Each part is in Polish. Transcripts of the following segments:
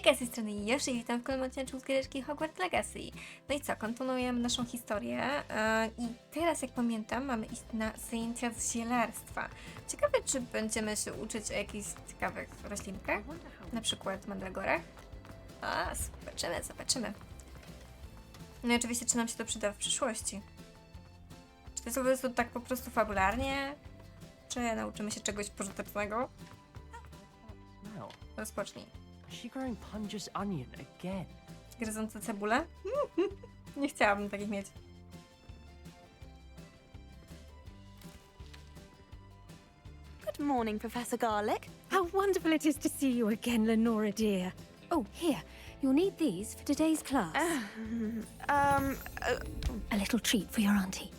Hejka, z tej strony Yoshi, witam w kolejnym odcinku z giereczki Hogwarts Legacy. No i co, kontynuujemy naszą historię i teraz, jak pamiętam, mamy iść na zajęcia z zielarstwa. Ciekawe, czy będziemy się uczyć o jakichś ciekawych roślinkach, na przykład mandragorach. Zobaczymy. No i oczywiście, czy nam się to przyda w przyszłości. Czy to jest po prostu tak po prostu fabularnie, czy nauczymy się czegoś pożytecznego? Rozpocznij. Is she growing Punger's onion again? Gryzące cebulę? Nie chciałabym takich mieć. Good morning, Professor Garlic. How wonderful it is to see you again, Lenora dear. Oh, here, you'll need these for today's class. A little treat for your auntie.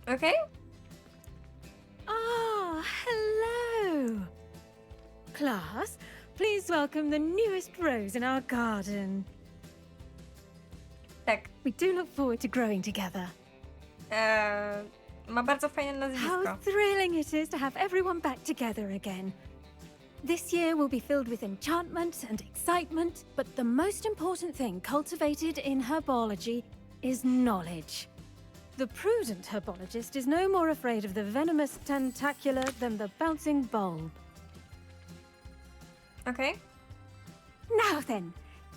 Okej? Ah, hello. Class, please welcome the newest rose in our garden. Tak. We do look forward to growing together. Ma bardzo fajne nazwisko. How thrilling it is to have everyone back together again. This year will be filled with enchantment and excitement, but the most important thing cultivated in herbology is knowledge. The prudent herbologist is no more afraid of the venomous tentacular than the bouncing bulb. Okej? Now then,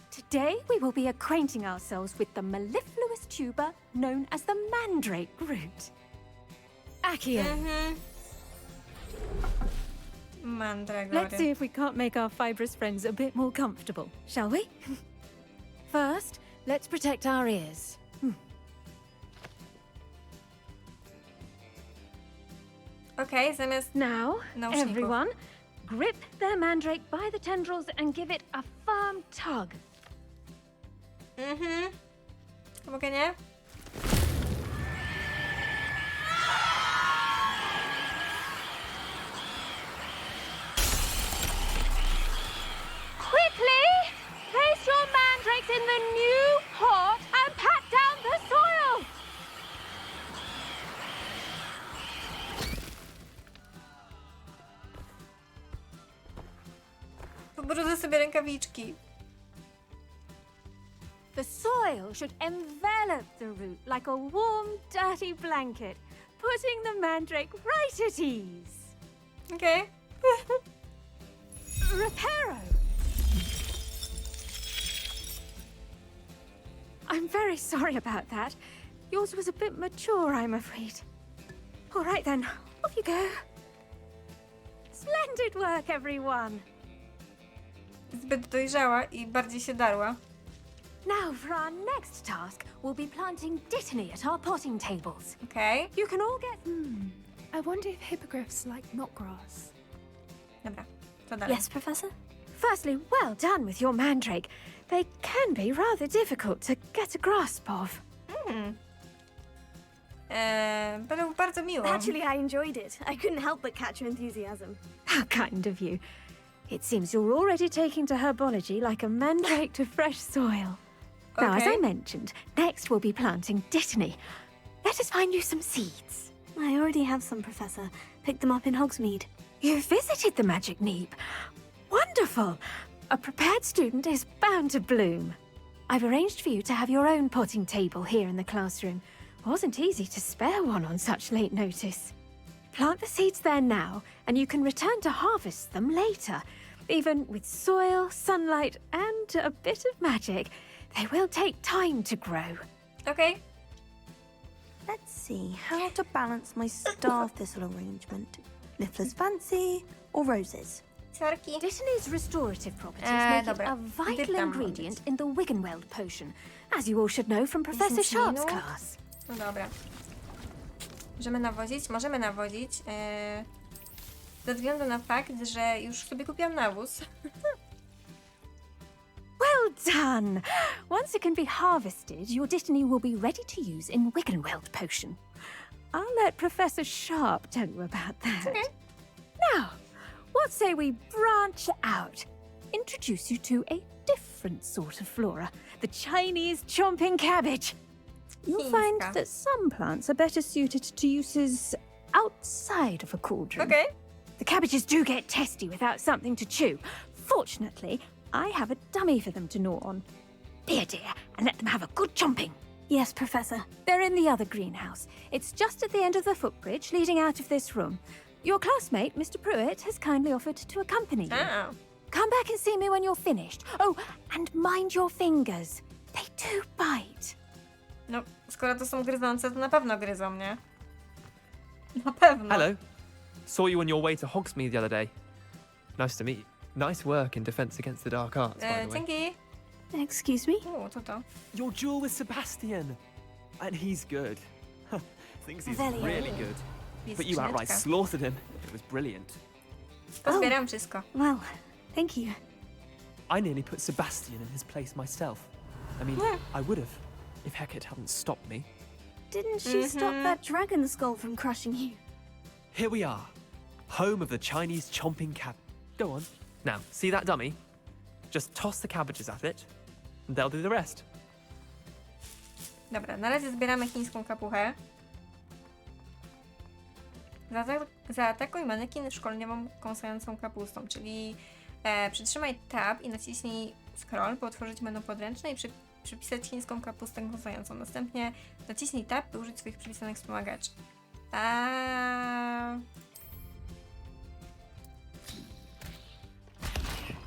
today we will be acquainting ourselves with the mellifluous tuber known as the mandrake root. Accio. Mandragory. Let's see if we can't make our fibrous friends a bit more comfortable, shall we? First, let's protect our ears. Okej, zamiast... Now, Nauczników. everyone, grip their mandrake by the tendrils and give it a firm tug. Mogę nie? Quickly, place your mandrakes in the new pot and pat down the soil. Pobrudzę sobie rękawiczki. The soil should envelop the root like a warm, dirty blanket, putting the mandrake right at ease. Okej. Reparo! I'm very sorry about that. Yours was a bit mature, I'm afraid. All right then, off you go. Splendid work, everyone. Zbyt dojrzała i bardziej się darła. Now for our next task, we'll be planting dittany at our potting tables. Okej. You can all get... I wonder if hippogriffs like knotgrass. Dobra, co dalej? Yes, Professor? Firstly, well done with your mandrake. They can be rather difficult to get a grasp of. Będę bardzo miło. Actually, I enjoyed it. I couldn't help but catch your enthusiasm. How kind of you. It seems you're already taking to herbology like a mandrake to fresh soil. Now, as I Okay. mentioned, next we'll be planting dittany. Let us find you some seeds. I already have some, Professor. Picked them up in Hogsmeade. You visited the Magic Neep. Wonderful! A prepared student is bound to bloom. I've arranged for you to have your own potting table here in the classroom. Wasn't easy to spare one on such late notice. Plant the seeds there now, and you can return to harvest them later. Even with soil, sunlight, and a bit of magic, they will take time to grow. Okej. Let's see how to balance my star thistle arrangement. Niffler's fancy or roses? Sorki. Dittany's restorative properties make it dobra. a vital Dyktam ingredient in the Wiggenweld potion, as you all should know from Professor 10 Sharp's minut. class. No dobra. Możemy nawozić. Ze względu na fakt, że już sobie kupiłam nawóz. Well done! Once it can be harvested, your dittany will be ready to use in Wiggenweld potion. I'll let Professor Sharp tell you about that. Okay. Now, what say we branch out? Introduce you to a different sort of flora, the Chinese chomping cabbage. You'll find Chińska. that some plants are better suited to uses outside of a cauldron. Okej. The cabbages do get testy without something to chew. Fortunately, I have a dummy for them to gnaw on. Here, dear, and let them have a good chomping. Yes, Professor. They're in the other greenhouse. It's just at the end of the footbridge leading out of this room. Your classmate, Mr. Pruitt, has kindly offered to accompany you. A, Come back and see me when you're finished. Oh, and mind your fingers. They do bite. no, skoro to są gryzące, to na pewno gryzą, nie? Na pewno. Hello. Saw you on your way to Hogsmeade the other day. Nice to meet you. Nice work in Defense Against the Dark Arts, by the way. Dzięki. Excuse me? To. Your duel with Sebastian. And he's good. Thinks he's Revelio. really good. Jest But you outright skrzyneczka. slaughtered him. It was brilliant. Pozbieram wszystko. Well, thank you. I nearly put Sebastian in his place myself. I mean, I would have, if Hecate hadn't stopped me. Didn't she stop that dragon skull from crushing you? Here we are. Home of the Chinese chomping cab. Go on. Now, see that dummy? Just toss the cabbages at it, and they'll do the rest. Dobra, na razie zbieramy chińską kapuchę. Zaatakuj manekin szkoleniową kąsającą kapustą, czyli przytrzymaj tab i naciśnij scroll, by otworzyć menu podręczne i przypisać chińską kapustę kąsającą. Następnie naciśnij tab, by użyć swoich przypisanych wspomagaczy.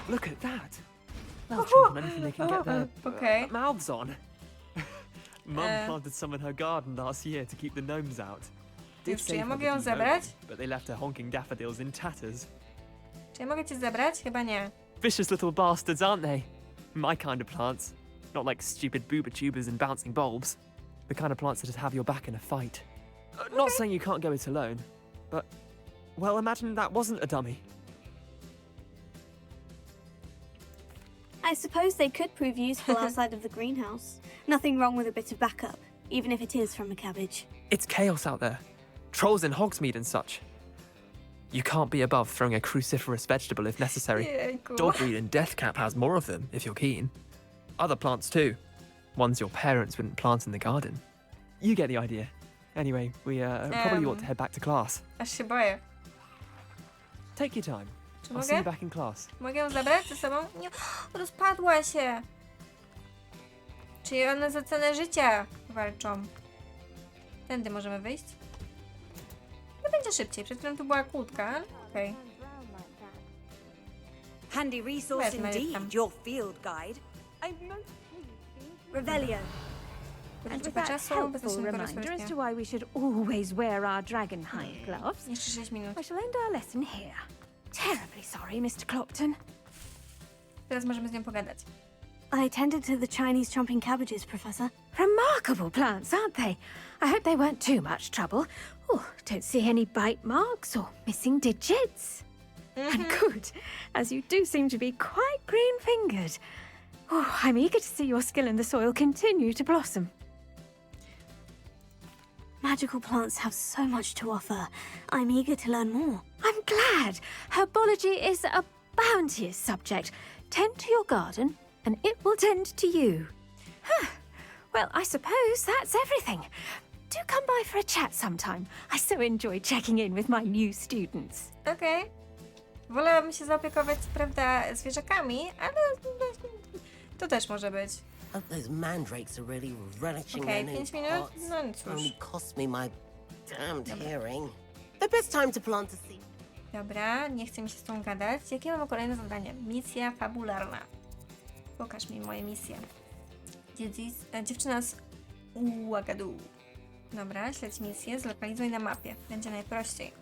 Look at that. They'll chomp on anything they can get their Okay. mouths on. Mum Uh, planted some in her garden last year to keep the gnomes out. Did Czy ja save her mogę the ją few zebrać? gnomes, but they left her honking daffodils in tatters. Czy ja mogę cię zebrać? Chyba nie. Vicious little bastards, aren't they? My kind of plants. Not like stupid booba tubers and bouncing bulbs. The kind of plants that'd have your back in a fight. Not saying you can't go it alone, but, well, imagine that wasn't a dummy. I suppose they could prove useful outside of the greenhouse. Nothing wrong with a bit of backup, even if it is from a cabbage. It's chaos out there. Trolls in Hogsmeade and such. You can't be above throwing a cruciferous vegetable if necessary. Jejku. Dogweed and deathcap has more of them, if you're keen. Other plants too. Ones your parents wouldn't plant in the garden. You get the idea. Anyway, we probably ought to head back to class. Aż się boję. Take your time. Czy I'll see you mogę? back in class. Mogę ją zabrać ze sobą? Nie. Rozpadła się. Czyli one za cenę życia walczą. Tędy możemy wyjść? To będzie szybciej. Przed chwilą tu była kłódka, ale okej. Handy resource Where's my indeed, thumb? your field guide. Revelio. Liczba And with that czasu, helpful bezpiecznego reminder as rozpoczęcia. to why we should always wear our dragon hide gloves, Jeszcze 6 minut. I shall end our lesson here. Terribly sorry, Mr. Clopton. Teraz możemy z nią pogadać. I tended to the Chinese chomping cabbages, Professor. Remarkable plants, aren't they? I hope they weren't too much trouble. Oh, don't see any bite marks or missing digits. And good, as you do seem to be quite green-fingered. Oh, I'm eager to see your skill in the soil continue to blossom. Magical plants have so much to offer. I'm eager to learn more. I'm glad. Herbology is a bounteous subject. Tend to your garden, and it will tend to you. Huh. Well, I suppose that's everything. Do come by for a chat sometime. I so enjoy checking in with my new students. Okej. Wolałabym się zaopiekować, co prawda, zwierzakami, ale to też może być. Those mandrakes are really relishing Okej, their 5 new minut? pots. No cóż. Only cost me my damned hearing. The best time to plant a seed. Dobra, nie chcę mi się z tą gadać. Jakie mamy kolejne zadanie? Misja fabularna. Pokaż mi moje misje. Dziewczyna z Ułagadu. Dobra, śledź misję, zlokalizuj na mapie. Będzie najprościej.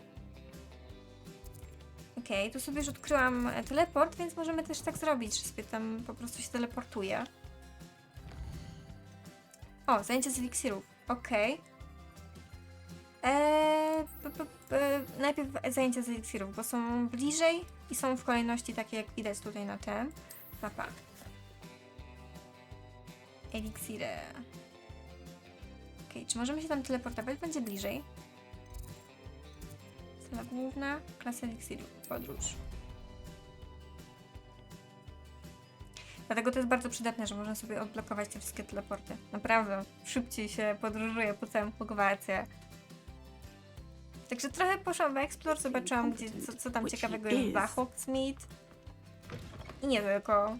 Okej, tu sobie już odkryłam teleport, więc możemy też tak zrobić, że sobie tam po prostu się teleportuję. O, zajęcie z eliksirów. Okej. Najpierw zajęcia z eliksirów, bo są bliżej i są w kolejności takie, jak widać tutaj na tym. Papa. Eliksiry. Okej, czy możemy się tam teleportować? Będzie bliżej. Sala główna, klasa eliksirów, podróż. Dlatego to jest bardzo przydatne, że można sobie odblokować te wszystkie teleporty. Naprawdę, szybciej się podróżuje po całym Hogwarcie. Także trochę poszłam w Explore, zobaczyłam, co tam ciekawego jest w Hogsmeade. I nie tylko.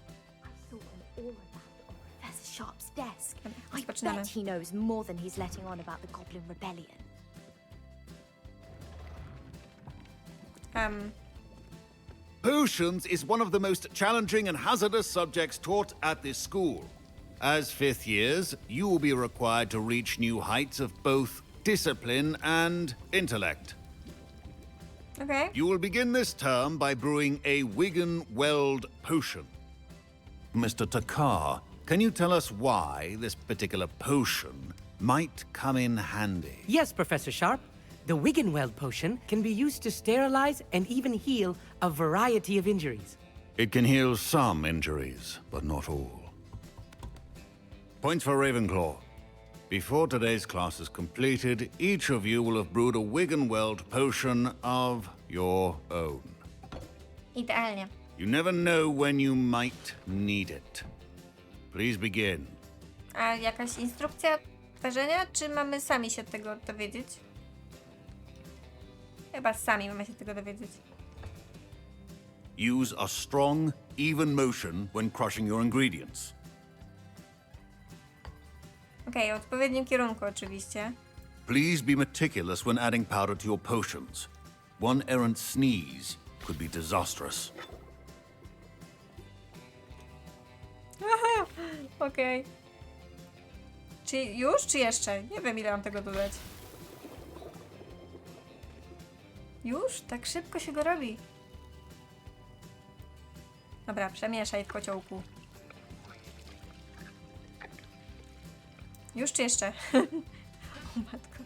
all about on Professor Sharp's desk. I Rozpoczynamy. bet he knows more than he's letting on about the Goblin Rebellion. Potions is one of the most challenging and hazardous subjects taught at this school. As fifth years, you will be required to reach new heights of both discipline and intellect. Okej. You will begin this term by brewing a Wiggenweld potion. Mr. Takar, can you tell us why this particular potion might come in handy? Yes, Professor Sharp. The Wiggenweld potion can be used to sterilize and even heal a variety of injuries. It can heal some injuries, but not all. Points for Ravenclaw. Before today's class is completed, each of you will have brewed a Wiggenweld potion of your own. Idealnie. You never know when you might need it. Please begin. A jakaś instrukcja ważenia, czy mamy sami się tego dowiedzieć? Chyba sami mamy się tego dowiedzieć. Use a strong, even motion when crushing your ingredients. Okej, w odpowiednim kierunku oczywiście. Please be meticulous when adding powder to your potions. One errant sneeze could be disastrous. Okej. Czy już, czy jeszcze? Nie wiem, ile mam tego dodać. Już? Tak szybko się go robi. Dobra, przemieszaj w kociołku. Już czy jeszcze? O matko.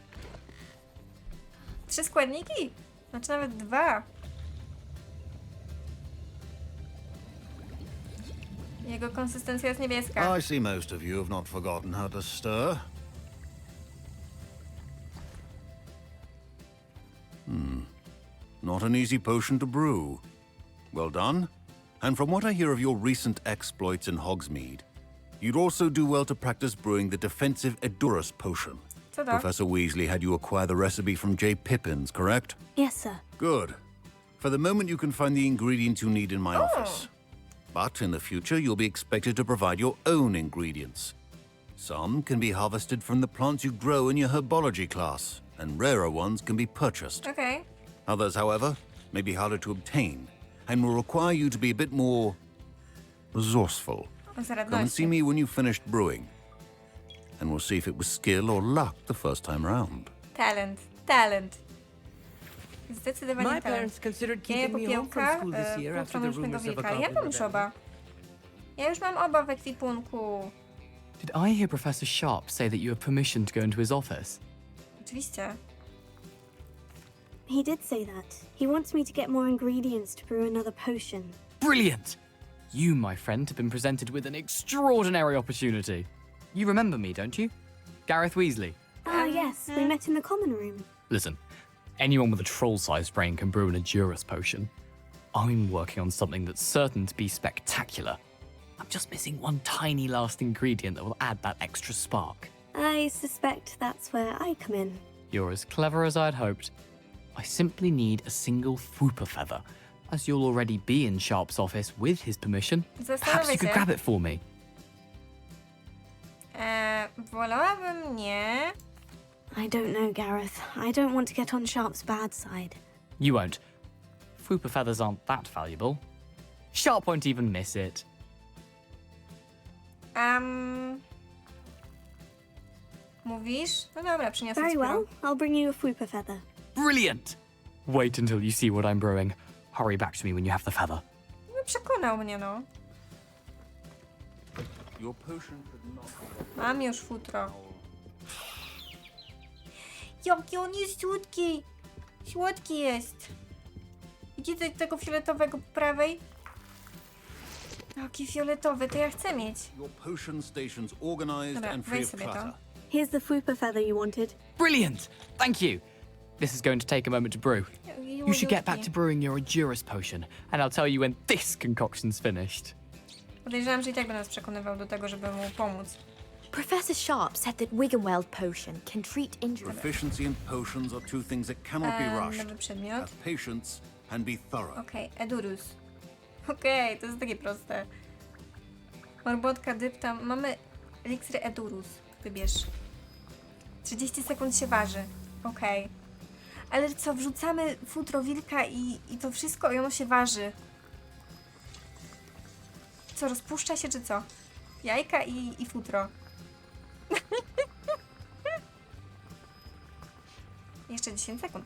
3 składniki? Znaczy nawet 2. Jego konsystencja jest niebieska. I see most of you have not forgotten how to stir. Not an easy potion to brew. Well done. And from what I hear of your recent exploits in Hogsmeade, you'd also do well to practice brewing the defensive Edurus potion. Co to? Professor Weasley had you acquire the recipe from J. Pippins, correct? Yes, sir. Good. For the moment, you can find the ingredients you need in my office. But in the future, you'll be expected to provide your own ingredients. Some can be harvested from the plants you grow in your herbology class, and rarer ones can be purchased. Okej. Others, however, may be harder to obtain, and will require you to be a bit more resourceful. O Come and zaradności. see me when you've finished brewing, and we'll see if it was skill or luck the first time round. Talent. Talent. Zdecydowanie My talent. parents considered Jaja keeping me home from popiełka, school this year after the kulturą rumors of a wilka. Ja Goblin mam już Rebellion. oba. Ja już mam oba w ekwipunku. Did I hear Professor Sharp say that you have permission to go into his office? Oczywiście. He did say that. He wants me to get more ingredients to brew another potion. Brilliant! You, my friend, have been presented with an extraordinary opportunity. You remember me, don't you? Gareth Weasley. Ah, yes, we met in the common room. Listen, anyone with a troll-sized brain can brew an Edurus potion. I'm working on something that's certain to be spectacular. I'm just missing one tiny last ingredient that will add that extra spark. I suspect that's where I come in. You're as clever as I'd hoped. I simply need a single Fwooper feather, as you'll already be in Sharp's office with his permission. Perhaps Zastanowię you could się. grab it for me. Wolałabym nie. I don't know, Gareth. I don't want to get on Sharp's bad side. You won't. Fwooper feathers aren't that valuable. Sharp won't even miss it. Mówisz? No dobra, przyniosę Very ci well. I'll bring you a Fwooper feather. Brilliant! Wait until you see what I'm brewing. Hurry back to me when you have the feather. No przekonał mnie, no. Your potion could not Mam już futro. Jaki on jest słodki! Słodki jest! Widzicie tego fioletowego po prawej? Jaki fioletowy, to ja chcę mieć. Your potion station's organized Dobra, and free weź of sobie to. clutter. Here's the Fwooper feather you wanted. Brilliant! Thank you! This is going to take a moment to brew. You should get back to brewing your Edurus potion, and I'll tell you when this concoction's finished. Podejrzewam, że i tak będę nas przekonywał do tego, żeby mu pomóc. Professor Sharp said that Wiggenweld potion can treat injuries. Proficiency in potions are two things that cannot be rushed. Nowy przedmiot. Have patience and be thorough. Okej, Edurus. Okej, to jest takie proste. Morbotka, dyptam. Mamy eliksir Edurus. Wybierz. 30 sekund się waży. Okej. Ale co, wrzucamy futro wilka i to wszystko i ono się waży. Co, rozpuszcza się czy co? Jajka i futro. Jeszcze 10 sekund.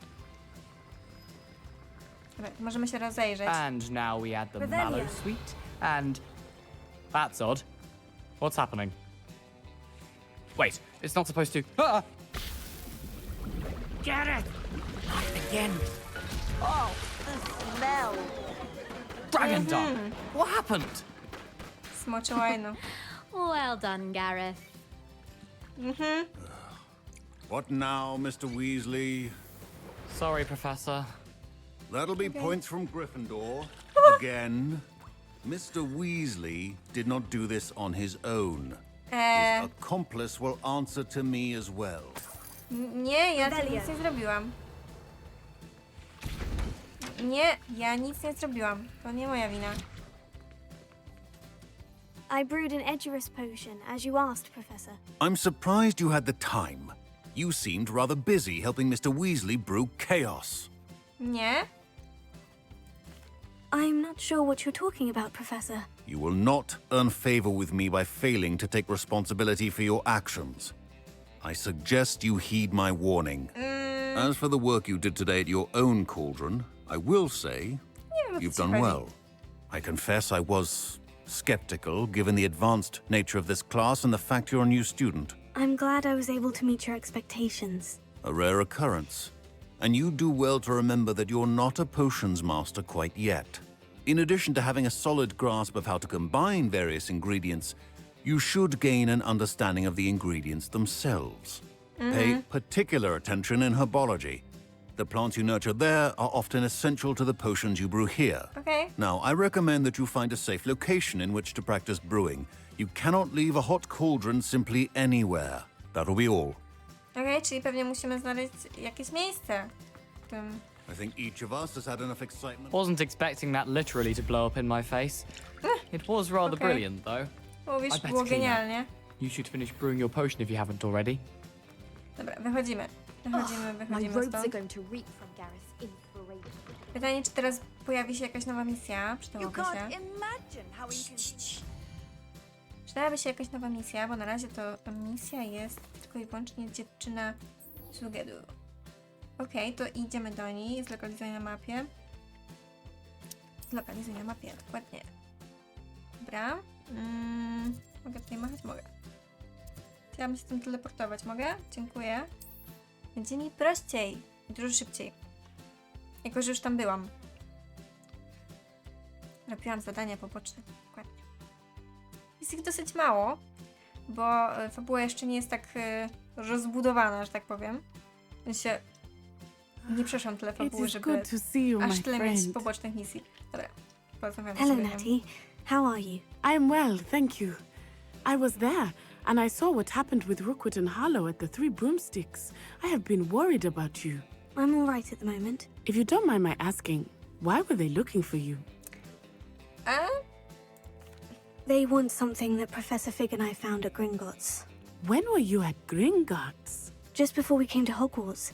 Dobra, możemy się rozejrzeć. And now we add the Rebellion. mallow sweet, and that's odd. What's happening? Wait, it's not supposed to. Ah! Gareth! Not again. Oh, the smell. Dragon Dung! What happened? Smocze łajno. Well done, Gareth. What now, Mr. Weasley? Sorry, Professor. That'll be points from Gryffindor. Again. Mr. Weasley did not do this on his own. His accomplice will answer to me as well. Nie, ja tu nic nie zrobiłam. Nie, ja nic nie zrobiłam. To nie moja wina. I brewed an Edurus potion, as you asked, Professor. I'm surprised you had the time. You seemed rather busy helping Mr. Weasley brew chaos. Nie? I'm not sure what you're talking about, Professor. You will not earn favor with me by failing to take responsibility for your actions. I suggest you heed my warning. As for the work you did today at your own cauldron, I will say you've done well. I confess I was skeptical given the advanced nature of this class and the fact you're a new student. I'm glad I was able to meet your expectations. A rare occurrence. And you do well to remember that you're not a potions master quite yet. In addition to having a solid grasp of how to combine various ingredients, you should gain an understanding of the ingredients themselves. Pay particular attention in herbology. The plants you nurture there are often essential to the potions you brew here. Okej. Now, I recommend that you find a safe location in which to practice brewing. You cannot leave a hot cauldron simply anywhere. That'll be all. Okej, czyli pewnie musimy znaleźć jakieś miejsce w tym. I think each of us has had enough excitement. Wasn't expecting that literally to blow up in my face. It was rather Okay. brilliant, though. Mówisz, I better było clean up. genialnie. You should finish brewing your potion if you haven't already. Dobra, wychodzimy. Wychodzimy, My wychodzimy robes are stąd. going to reek from Gareth's inspiration. Pytanie, czy teraz pojawi się jakaś nowa misja? Przydałoby się. imagine how inconvenient. Przydałaby się jakaś nowa misja, bo na razie to misja jest tylko i wyłącznie dziewczyna Przygodę. Okej, to idziemy do niej. Zlokalizuj na mapie. Zlokalizuj na mapie, dokładnie. Dobra. Mogę tutaj machać? Mogę. Chciałam się tym teleportować. Mogę? Dziękuję. Będzie mi prościej. I dużo szybciej. Jako, że już tam byłam. Robiłam zadania poboczne. Dokładnie. Jest ich dosyć mało, bo fabuła jeszcze nie jest tak rozbudowana, że tak powiem. W sensie nie przeszłam tyle fabuły, żeby aż tyle mieć pobocznych misji. Dobra, porozmawiamy Hello, sobie. Natty. How are you? I'm well, thank you. I was there, and I saw what happened with Rookwood and Harlow at the Three Broomsticks. I have been worried about you. I'm all right at the moment. If you don't mind my asking, why were they looking for you? They want something that Professor Fig and I found at Gringotts. When were you at Gringotts? Just before we came to Hogwarts.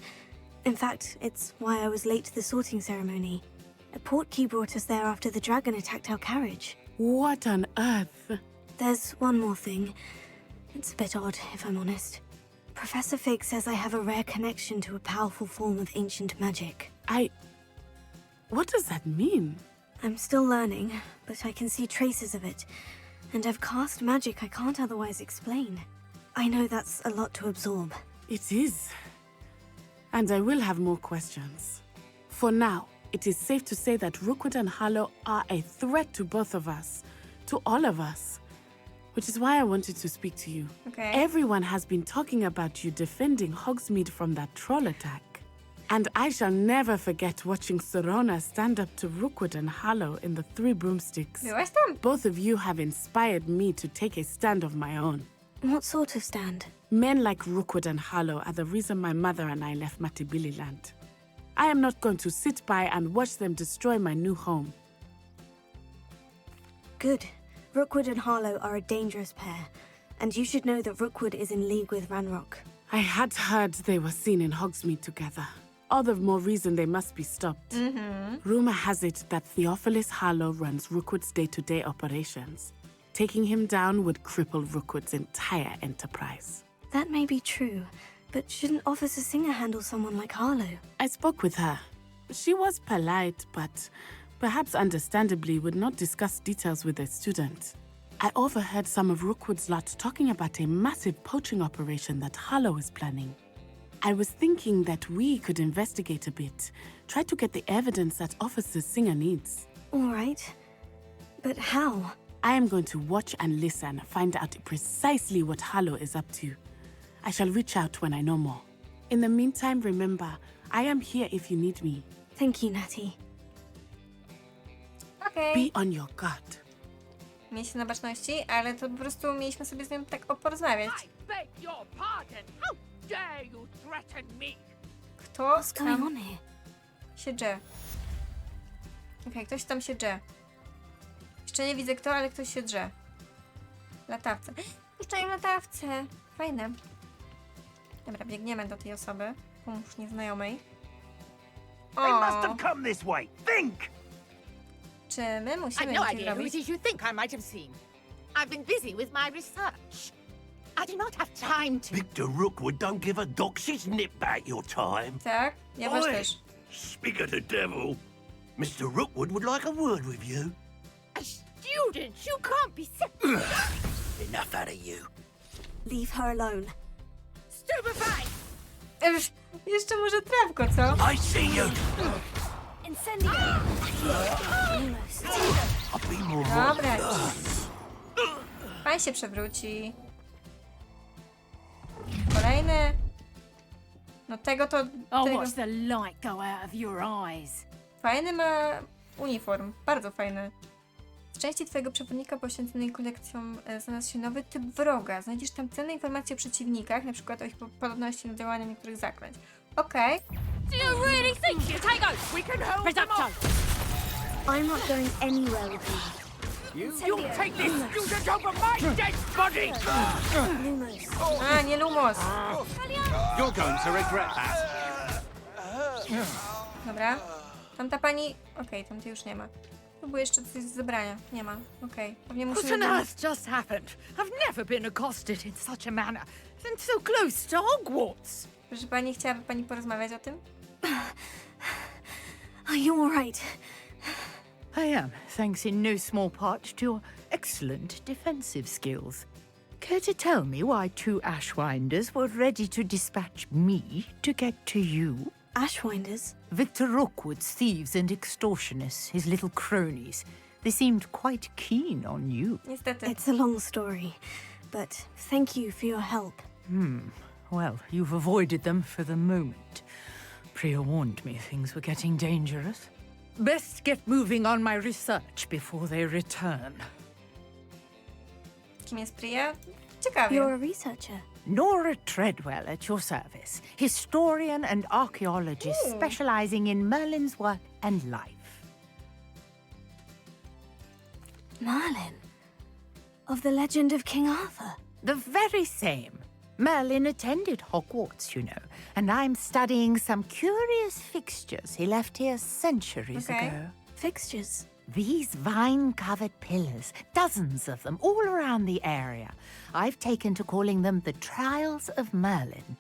In fact, it's why I was late to the sorting ceremony. A portkey brought us there after the dragon attacked our carriage. What on earth? There's one more thing. It's a bit odd, if I'm honest. Professor Fig says I have a rare connection to a powerful form of ancient magic. What does that mean? I'm still learning, but I can see traces of it. And I've cast magic I can't otherwise explain. I know that's a lot to absorb. It is. And I will have more questions. For now, it is safe to say that Rookwood and Harlow are a threat to both of us. To all of us. Which is why I wanted to speak to you. Okay. Everyone has been talking about you defending Hogsmeade from that troll attack. And I shall never forget watching Sorona stand up to Rookwood and Harlow in the Three Broomsticks. Byłaś tam? Both of you have inspired me to take a stand of my own. What sort of stand? Men like Rookwood and Harlow are the reason my mother and I left Matibililand. I am not going to sit by and watch them destroy my new home. Good. Rookwood and Harlow are a dangerous pair, and you should know that Rookwood is in league with Ranrock. I had heard they were seen in Hogsmeade together. All the more reason they must be stopped. Rumor has it that Theophilus Harlow runs Rookwood's day-to-day operations. Taking him down would cripple Rookwood's entire enterprise. That may be true, but shouldn't Officer Singer handle someone like Harlow? I spoke with her. She was polite, but perhaps understandably would not discuss details with a student. I overheard some of Rookwood's lot talking about a massive poaching operation that Harlow is planning. I was thinking that we could investigate a bit, try to get the evidence that Officer Singer needs. All right. But how? I am going to watch and listen, find out precisely what Harlow is up to. I shall reach out when I know more. In the meantime, remember, I am here if you need me. Thank you, Natty. Okej. Be on your guard. Mieliśmy na baczności, ale to po prostu mieliśmy sobie z nią tak porozmawiać. Beg your pardon. How dare you threaten me? Kto What's going tam on here? się drze? Okej, ktoś tam się drze. Jeszcze nie widzę kto, ale ktoś się drze. Latawce. Puszczają latawce. Fajne. Dobra, biegniemy do tej osoby. Pomóż nieznajomej. They must O, have come this way. Think! czy my I've musimy no coś idea who it robić? is you think I might have seen. I've been busy with my research. I do not have time to... Victor Rookwood don't give a doxy's nip back your time. Tak? Ja was Oi, też. Speak of the devil. Mr. Rookwood would like a word with you. A student! You can't be Enough out of you. Leave her alone. stupefied! Jeszcze może trawko, co? I see you. Incendio! I'll be more Dobra. Pan się przewróci. Kolejny. No tego to... Tego. the light go out of your eyes? Fajny ma uniform. Bardzo fajny. W części twojego przewodnika poświęconej kolekcjom znalazł się nowy typ wroga. Znajdziesz tam cenne informacje o przeciwnikach, na przykład o ich podobności do działania niektórych zaklęć. Okej. Do you really think you take us? We can hold them off! I'm not going anywhere with you. You take this student over my dead body. Lumos. A, nie Lumos. You're going to regret that. Dobra. Tamta pani... Okej, tamtej już nie ma. Próbuję jeszcze coś z zebrania. Nie ma. Okej. Pewnie What musimy... on earth just happened? I've never been accosted in such a manner, and so close to Hogwarts. Proszę pani, chciałaby pani porozmawiać o tym? Are you all right? I am, thanks in no small part to your excellent defensive skills. Care to tell me why two Ashwinders were ready to dispatch me to get to you? Ashwinders? Victor Rookwood's thieves and extortionists, his little cronies. They seemed quite keen on you. Niestety. It's a long story, but thank you for your help. Well, you've avoided them for the moment. Priya warned me things were getting dangerous. Best get moving on my research before they return. Kim jest Priya? Ciekawie. You're a researcher. Nora Treadwell at your service, historian and archaeologist specializing in Merlin's work and life. Merlin? Of the legend of King Arthur? The very same. Merlin attended Hogwarts, you know, and I'm studying some curious fixtures he left here centuries ago. Fixtures? These vine-covered pillars, dozens of them, all around the area. I've taken to calling them the Trials of Merlin.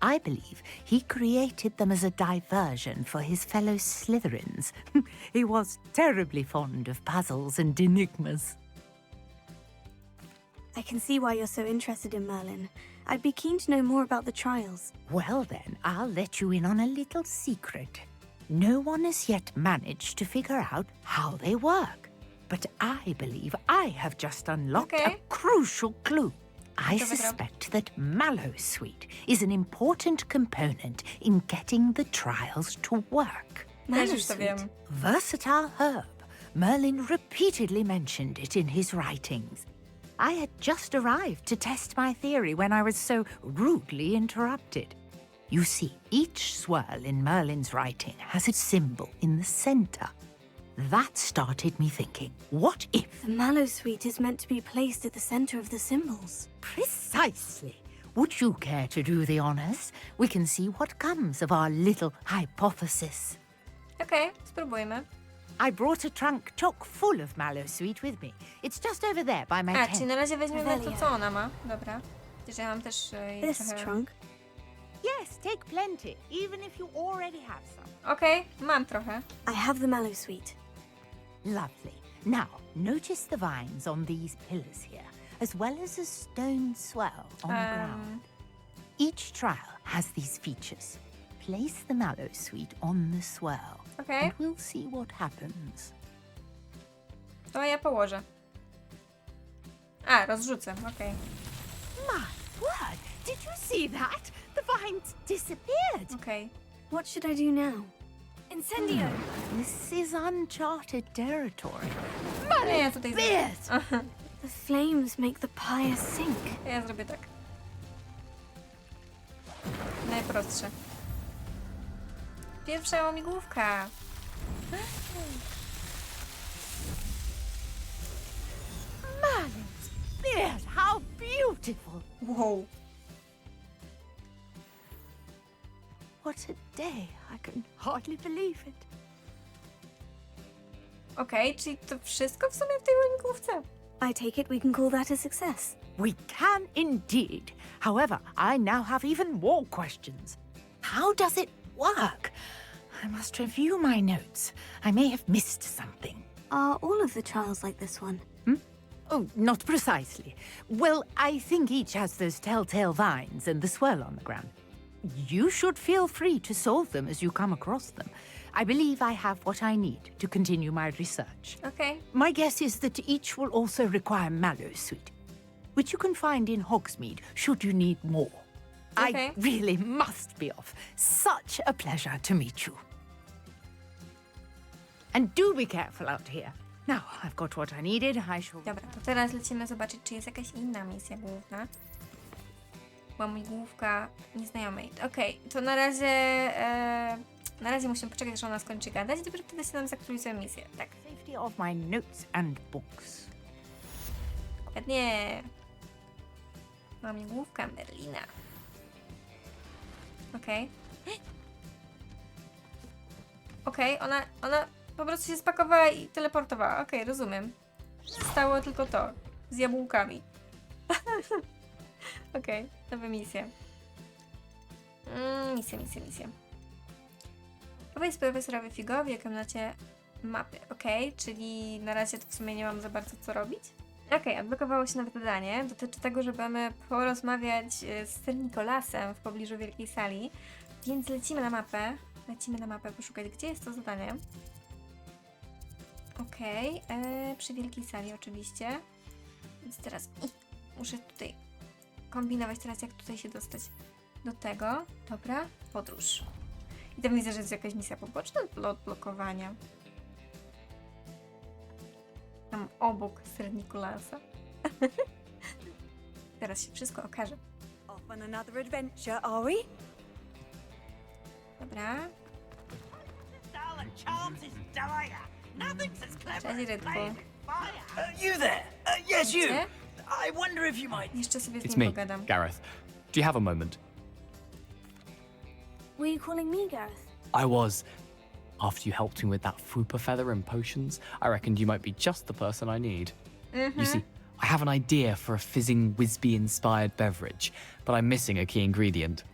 I believe he created them as a diversion for his fellow Slytherins. He was terribly fond of puzzles and enigmas. I can see why you're so interested in Merlin. I'd be keen to know more about the trials. Well then, I'll let you in on a little secret. No one has yet managed to figure out how they work. But I believe I have just unlocked a crucial clue. I suspect that Mallowsweet is an important component in getting the trials to work. Mallowsweet? Versatile herb. Merlin repeatedly mentioned it in his writings. I had just arrived to test my theory when I was so rudely interrupted. You see, each swirl in Merlin's writing has a symbol in the center. that started me thinking, what if? The mallow sweet is meant to be placed at the center of the symbols. Precisely. Would you care to do the honors? We can see what comes of our little hypothesis. Okej, spróbujmy. I brought a trunk chock full of mallow sweet with me. It's just over there by my A, tent. czyli na razie weźmiemy to, co ona ma. Dobra. Przecież ja mam też jej This trochę... trunk. Yes, take plenty, even if you already have some. Okej, mam trochę. I have the mallow sweet. Lovely. Now, notice the vines on these pillars here, as well as a stone swell on the ground. Each trial has these features. Place the mallow sweet on the swell, and we'll see what happens. To ja położę. A, rozrzucę, okej. My word! Did you see that? The vines disappeared. Okej. What should I do now? Incendio! This is uncharted territory. Nie, ja tutaj zrobię. The flames make the pyre sink. Ja zrobię tak. Najprostsze. Pierwsza łamigłówka. Mallows, beard, how beautiful! Wow. What a day! I can hardly believe it. Okej, czyli to wszystko w sumie w tej łamigłówce? I take it we can call that a success. We can indeed. However, I now have even more questions. How does it work? I must review my notes. I may have missed something. Are all of the trials like this one? Oh, not precisely. Well, I think each has those telltale vines and the swirl on the ground. You should feel free to solve them as you come across them. I believe I have what I need to continue my research. Okej. My guess is that each will also require mallow sweet, which you can find in Hogsmeade should you need more. Okay. I really must be off. Such a pleasure to meet you. And do be careful out here. Now, I've got what I needed. I shall... Dobra, to teraz lecimy zobaczyć, czy jest jakaś inna misja główna. Łamigłówka nieznajomej. Okej, to na razie musimy poczekać, aż ona skończy gadać i dopiero wtedy się nam zaktualizuje misję. Tak. Safety of my notes and books. Dokładnie. Łamigłówka Merlina. Okej. Okej, ona po prostu się spakowała i teleportowała. Okej, rozumiem. Zostało tylko to. Z jabłkami. Okej, nowe misje. Misje. Powiedz profesorowi Figowi, jaką macie mapy. Okej, czyli na razie to w sumie nie mam za bardzo co robić. Okej, odblokowało się nowe zadanie. Dotyczy tego, że mamy porozmawiać z Sir Nicholasem w pobliżu Wielkiej Sali. Więc lecimy na mapę. Poszukać, gdzie jest to zadanie. Okej, przy Wielkiej Sali oczywiście. Więc teraz muszę tutaj kombinować teraz, jak tutaj się dostać do tego. Dobra, podróż. I tam widzę, że jest jakaś misja poboczna do odblokowania. Tam obok Sir Nicholasa. Teraz się wszystko okaże. Off on another adventure, are we? Dobra. Cześć, Rydku. You there? Yes, you. Gdzie? I wonder if you might... Jeszcze sobie z It's nim me, pogadam. Gareth. Do you have a moment? Were you calling me, Gareth? I was. After you helped me with that fupa feather and potions, I reckoned you might be just the person I need. You see, I have an idea for a fizzing Whizbee-inspired beverage, but I'm missing a key ingredient.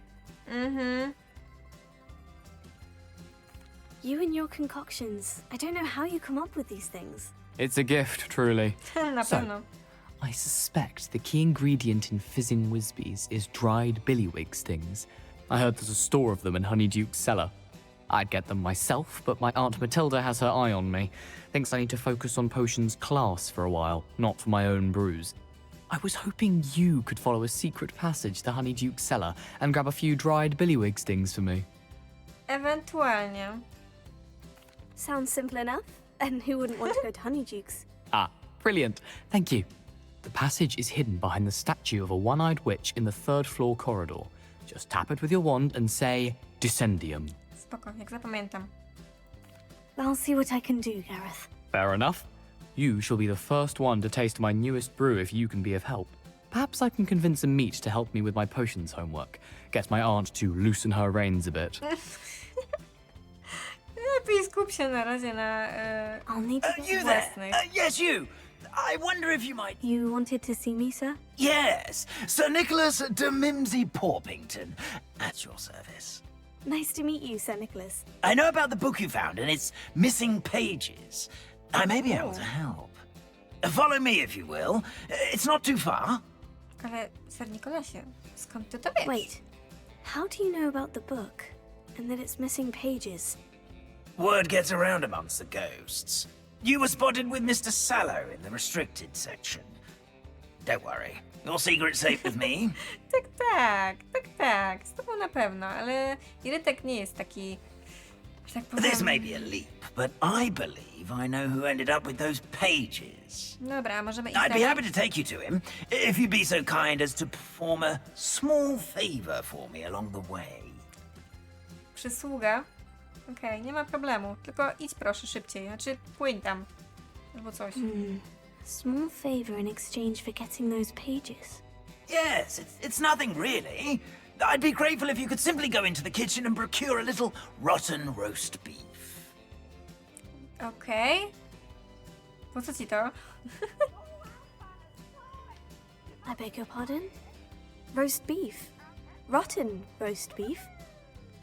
You and your concoctions. I don't know how you come up with these things. It's a gift, truly. Na So, pewno. I suspect the key ingredient in fizzing Whizbees is dried billywig stings. I heard there's a store of them in Honeyduke's cellar. I'd get them myself, but my Aunt Matilda has her eye on me. Thinks I need to focus on potions class for a while, not my own brews. I was hoping you could follow a secret passage to Honeyduke's cellar and grab a few dried billywig stings for me. Ewentualnie. Sounds simple enough. And who wouldn't want to go to Honeyduke's? Ah, brilliant. Thank you. The passage is hidden behind the statue of a one-eyed witch in the third floor corridor. Just tap it with your wand and say, Descendium. Spoko, jak zapamiętam. I'll see what I can do, Gareth. Fair enough. You shall be the first one to taste my newest brew if you can be of help. Perhaps I can convince a meat to help me with my potions homework. Get my aunt to loosen her reins a bit. Lepiej skup się na razie na I'll need to get You there? własnych. Yes, you. I wonder if you might... You wanted to see me, sir? Yes, Sir Nicholas de Mimsy Porpington, at your service. Nice to meet you, Sir Nicholas. I know about the book you found and its missing pages. I may be able to help. Follow me, if you will. It's not too far. Ale, Sir Nikolasie, skąd ty to wiesz? Wait, how do you know about the book and that it's missing pages? Word gets around amongst the ghosts. You were spotted with Mr. Sallow in the restricted section. Don't worry, your secret's safe with me. Tak, z tobą na pewno, ale Irytek nie jest taki, że tak powiem... This may be a leap, but I believe I know who ended up with those pages. Dobra, możemy iść I'd be dalej. happy to take you to him, if you'd be so kind as to perform a small favor for me along the way. Przysługa? Okej, nie ma problemu, tylko idź proszę szybciej, znaczy płyń tam, albo coś. Small favor in exchange for getting those pages. Yes, it's nothing really. I'd be grateful if you could simply go into the kitchen and procure a little rotten roast beef. Okej. Po co ci to? I beg your pardon? Roast beef. Rotten roast beef?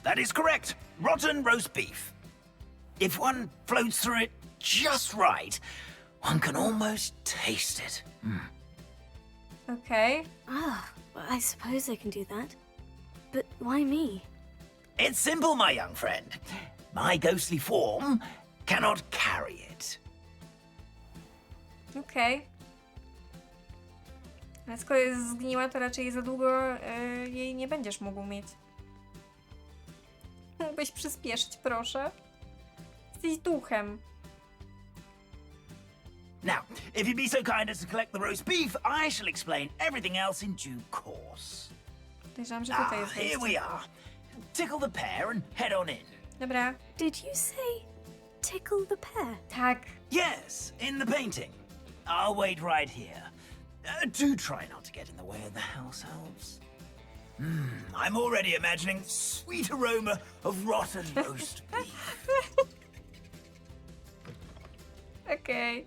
That is correct. Rotten roast beef. If one floats through it just right, one can almost taste it. Okej. Well, I suppose I can do that. But why me? It's simple, my young friend. My ghostly form cannot carry it. Okej. Ale skoro jest zgniła, to raczej za długo jej nie będziesz mógł mieć. Mógłbyś przyspieszyć, proszę? Jesteś duchem. Now, if you'd be so kind as to collect the roast beef, I shall explain everything else in due course. Podejrzewam, że tutaj jest Here wejście. we are. Tickle the pear and head on in. Dobra. Did you say tickle the pear? Tak. Yes, in the painting. I'll wait right here. Do try not to get in the way of the house elves. I'm already imagining sweet aroma of rotten roast beef. Okej.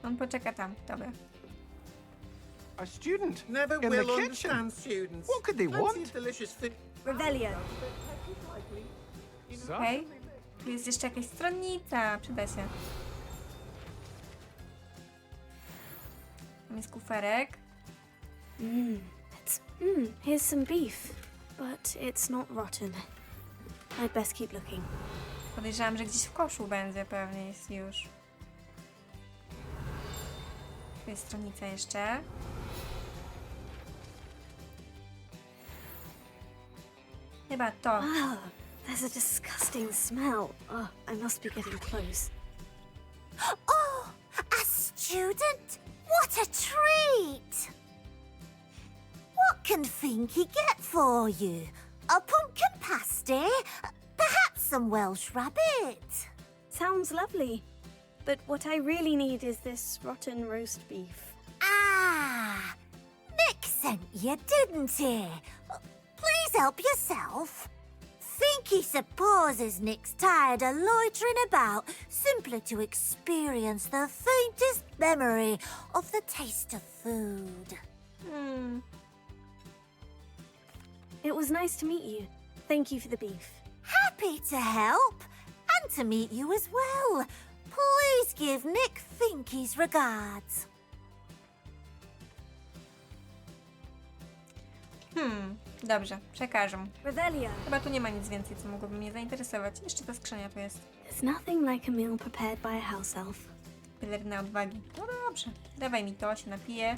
On poczeka tam, dobra. A student Never in will the kitchen. understand students. What could they Fancy want? a delicious food. Revelio. Okej. Tu jest jeszcze jakaś stronnica, przyda się. Tam jest kuferek. Here's some beef, but it's not rotten. I'd best keep looking. Podejrzewam, że gdzieś w koszu będzie pewnie jest już. Tu jest stronica jeszcze. Chyba to. Wow, there's a disgusting smell. Oh, I must be getting close. Oh, a student? What a treat! What can Finky get for you? A pumpkin pasty? Perhaps some Welsh rabbit? Sounds lovely. But what I really need is this rotten roast beef. Ah, Nick sent you, didn't he? Please help yourself. Finky supposes Nick's tired of loitering about simply to experience the faintest memory of the taste of food. It was nice to meet you. Thank you for the beef. Happy to help, and to meet you as well. Please give Nick Finky's regards. Dobrze, przekażę. Revelio. Chyba tu nie ma nic więcej, co mogłoby mnie zainteresować. Jeszcze ta skrzynia tu jest. There's nothing like a meal prepared by a house elf. Pelerna odwagi. No dobrze, dawaj mi to, się napiję.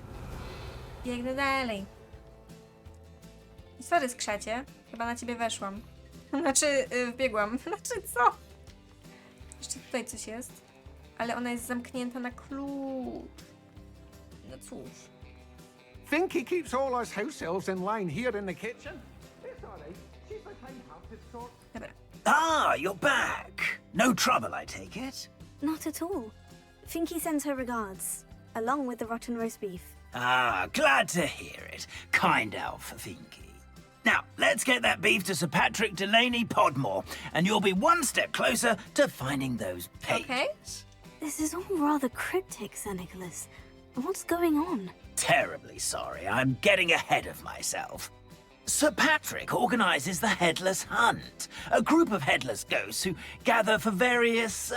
Biegnę dalej. I sorry, skrzacie. Chyba na ciebie weszłam. Znaczy, wbiegłam. Znaczy, co? Jeszcze tutaj coś jest. Ale ona jest zamknięta na klucz. No cóż. Finky keeps all us house elves in line here in the kitchen. It's all right. She's the kind-hearted sort. Dobra, Ah, you're back. No trouble, I take it? Not at all. Finky sends her regards, along with the rotten roast beef. Ah, glad to hear it. Kind elf, Finky. Now, let's get that beef to Sir Patrick Delaney Podmore, and you'll be one step closer to finding those pages. Okay. This is all rather cryptic, Sir Nicholas. What's going on? Terribly sorry, I'm getting ahead of myself. Sir Patrick organizes the Headless Hunt, a group of headless ghosts who gather for various,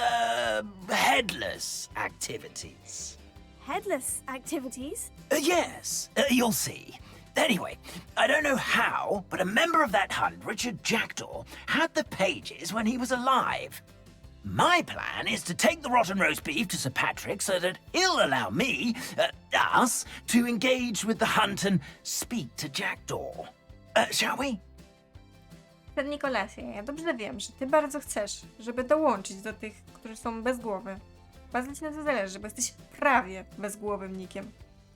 headless activities. Headless activities? Yes, you'll see. Anyway, I don't know how, but a member of that hunt, Richard Jackdaw, had the pages when he was alive. My plan is to take the rotten roast beef to Sir Patrick so that he'll allow me, us, to engage with the hunt and speak to Jackdaw. Shall we? Sir Nikolasie, ja dobrze wiem, że ty bardzo chcesz, żeby dołączyć do tych, którzy są bez głowy. Bardzo ci na to zależy, bo jesteś prawie bezgłowym nikiem.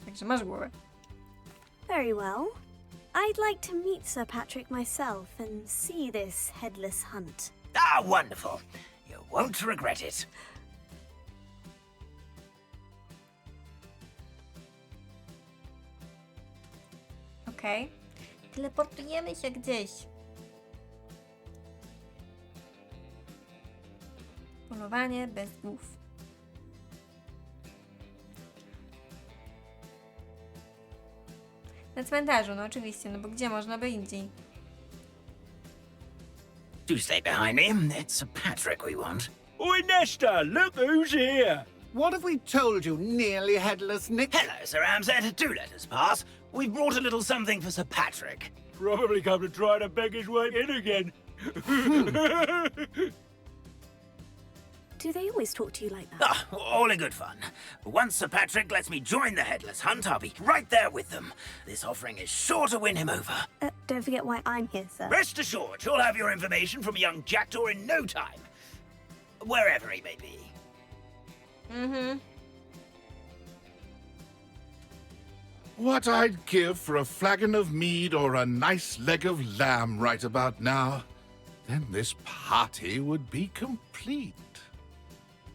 Także masz głowę. Very well. I'd like to meet Sir Patrick myself and see this headless hunt. Ah, wonderful. You won't regret it. Okej. Teleportujemy się gdzieś. Polowanie bez głów. Na cmentarzu, no oczywiście, no bo gdzie można by indziej? Do stay behind me. It's Sir Patrick we want. Oi, Nesta, look who's here. What have we told you, nearly headless Nick? Hello, Sir Ramsay. Do let us pass. We've brought a little something for Sir Patrick. Probably come to try to beg his way in again. Do they always talk to you like that? Ah, all in good fun. Once Sir Patrick lets me join the Headless Hunt, I'll be right there with them. This offering is sure to win him over. Don't forget why I'm here, sir. Rest assured, you'll have your information from young Jackdaw in no time. Wherever he may be. What I'd give for a flagon of mead or a nice leg of lamb right about now. Then this party would be complete.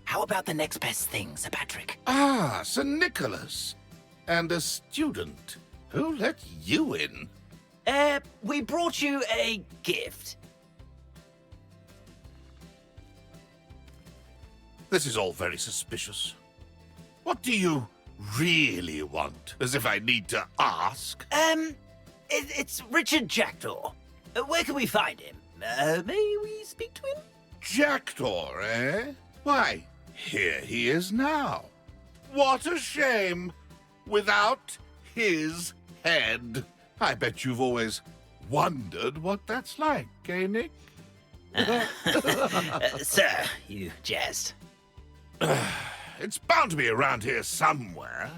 How about the next best thing, Sir Patrick? Ah, Sir Nicholas. And a student. Who let you in? We brought you a gift. This is all very suspicious. What do you really want? As if I need to ask. It's Richard Jackdaw. Where can we find him? May we speak to him? Jackdaw, eh? Why, here he is now. What a shame. Without his head. I bet you've always wondered what that's like, eh, Nick? Sir, you jest. It's bound to be around here somewhere.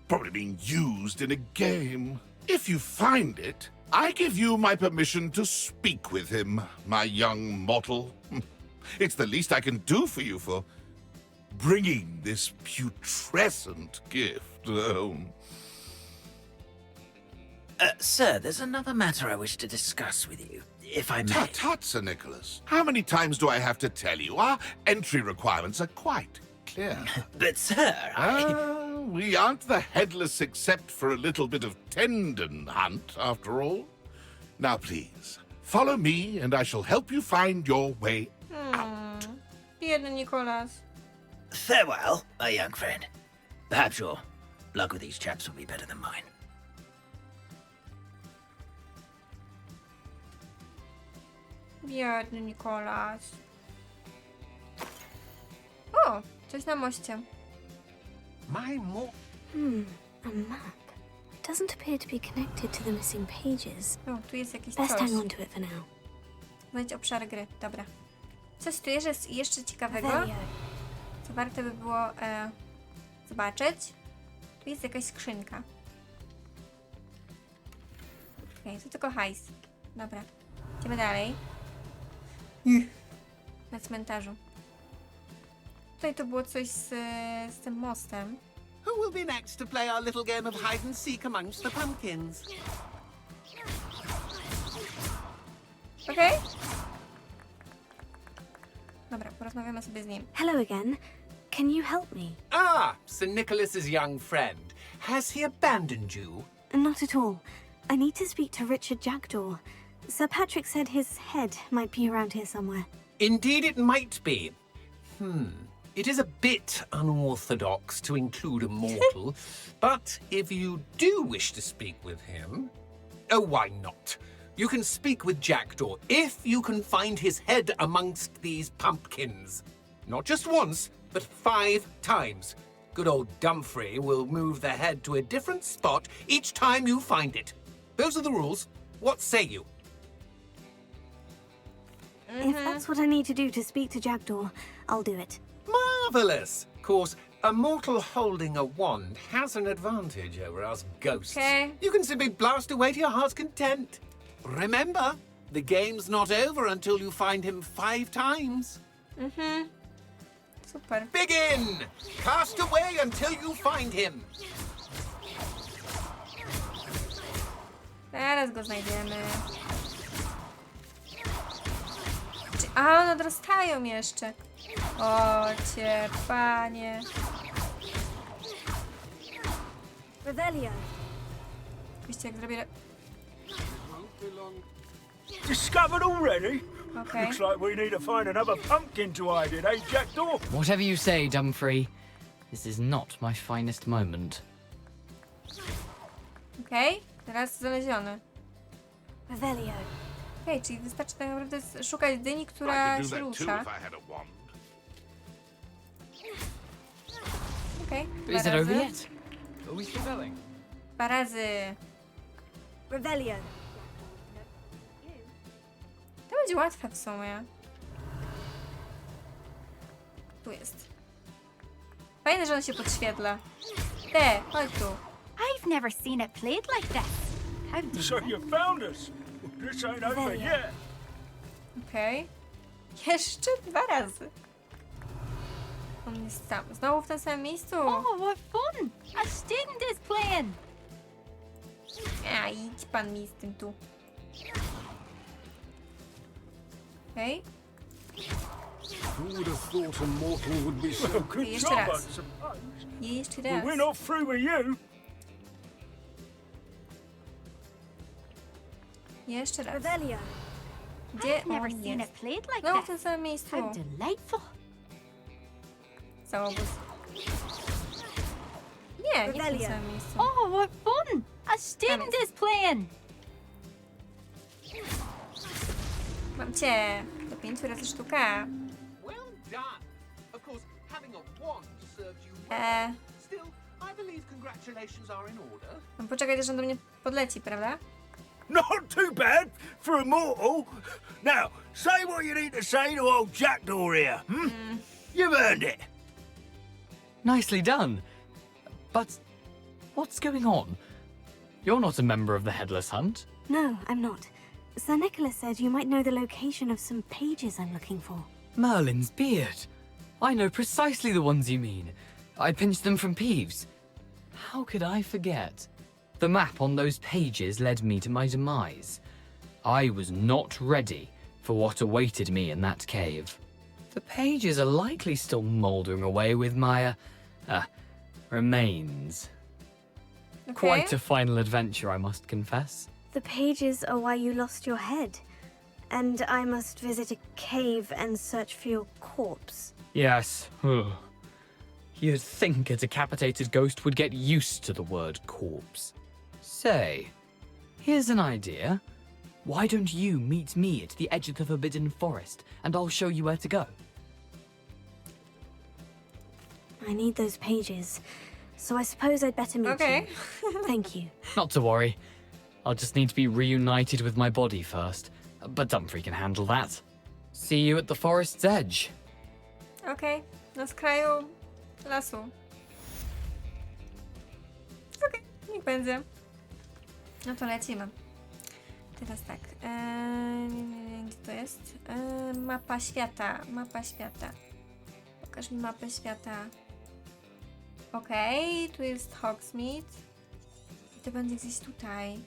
Probably being used in a game. If you find it, I give you my permission to speak with him, my young mortal. It's the least I can do for you for bringing this putrescent gift home. Sir, there's another matter I wish to discuss with you, if I may. Tut, Sir Nicholas. How many times do I have to tell you? Our entry requirements are quite clear. But, sir, we aren't the headless except for a little bit of tendon hunt, after all. Now, please, follow me and I shall help you find your way out. Biedny Nikolas. Farewell, my young friend. Perhaps your luck with these chaps will be better than mine. Biedny Nikolas. O, coś na moście. A map. It doesn't appear to be connected to the missing pages. O, tu jest jakiś Best coś. hang on to it for now. Znajdź obszar gry, dobra. Coś tu jest jeszcze ciekawego, Very co warto by było zobaczyć. Tu jest jakaś skrzynka. Okej, to tylko hajs. Dobra, idziemy dalej. Na cmentarzu. Tutaj to było coś z tym mostem. Who will be next to play our little game of hide and seek amongst the pumpkins? Okej. Dobra, porozmawiamy sobie z nim. Hello again. Can you help me? Ah, Sir Nicholas's young friend. Has he abandoned you? Not at all. I need to speak to Richard Jackdaw. Sir Patrick said his head might be around here somewhere. Indeed it might be. It is a bit unorthodox to include a mortal, but if you do wish to speak with him... Oh, why not? You can speak with Jackdaw if you can find his head amongst these pumpkins. Not just once, but 5 times. Good old Dumfrey will move the head to a different spot each time you find it. Those are the rules. What say you? If that's what I need to do to speak to Jackdaw, I'll do it. Marvellous! Of course, a mortal holding a wand has an advantage over us ghosts. Okay. You can simply blast away to your heart's content. Remember, the game's not over until you find him 5 times. Super. Begin! Cast away until you find him. Teraz go znajdziemy. A, one odrastają jeszcze. O, cię, panie. Revelio. Oczywiście jak zrobię... Discovered already? Okay. Looks like we need to find another pumpkin to hide in, eh, Jackdaw? Whatever you say, Dumfrey. This is not my finest moment. Okej, teraz znaleziony. Revelio. Okej, czyli wystarczy tak naprawdę szukać dyni, I która could do się that too rusza. if I had a wand. Okej, Is it over yet? Are we still going? 2 razy. Revelio. To będzie łatwe w sumie. Tu jest. Fajne, że on się podświetla. Chodź tu. I've never seen it played like this. How do So you found us. This ain't over yet. Okej. Jeszcze 2 razy. On jest sam. Znowu w tym samym miejscu. Oh, what fun! A student is playing. A, idź pan mi z tym tu. Okej. Who would have thought a mortal would be so good Jeszcze job, raz. I suppose. I jeszcze But raz. we're not through with you. Jeszcze raz. Revelio. Gdzie I've never on seen jest? it played like No, w this. tym samym miejscu. How delightful. Całobóz. Nie, nie w tym Revelio. samym miejscu. Oh, what fun! A student is playing. Mam cię. To 5 razy sztuka. Well done. Of course, having a wand serves you well. Still, I believe congratulations are in order. Mam poczekać, aż on do mnie podleci, prawda? Not too bad for a mortal. Now, say what you need to say to old Jackdaw here. You've earned it. Nicely done. But what's going on? You're not a member of the Headless Hunt. No, I'm not. Sir Nicholas said you might know the location of some pages I'm looking for. Merlin's beard. I know precisely the ones you mean. I pinched them from Peeves. How could I forget? The map on those pages led me to my demise. I was not ready for what awaited me in that cave. The pages are likely still mouldering away with my, remains. Quite a final adventure, I must confess. The pages are why you lost your head. And I must visit a cave and search for your corpse. Yes. You'd think a decapitated ghost would get used to the word corpse. Say, here's an idea. Why don't you meet me at the edge of the Forbidden Forest, and I'll show you where to go? I need those pages, so I suppose I'd better meet Okay. you. Thank you. Not to worry. I'll just need to be reunited with my body first, but Dumfrey can handle that. See you at the forest's edge. Okej, na skraju lasu. Okej, niech będzie. No to lecimy. Teraz tak. Gdzie to jest? Mapa świata. Mapa świata. Pokaż mi mapę świata. Okej, tu jest Hogsmeade. I to będzie gdzieś tutaj.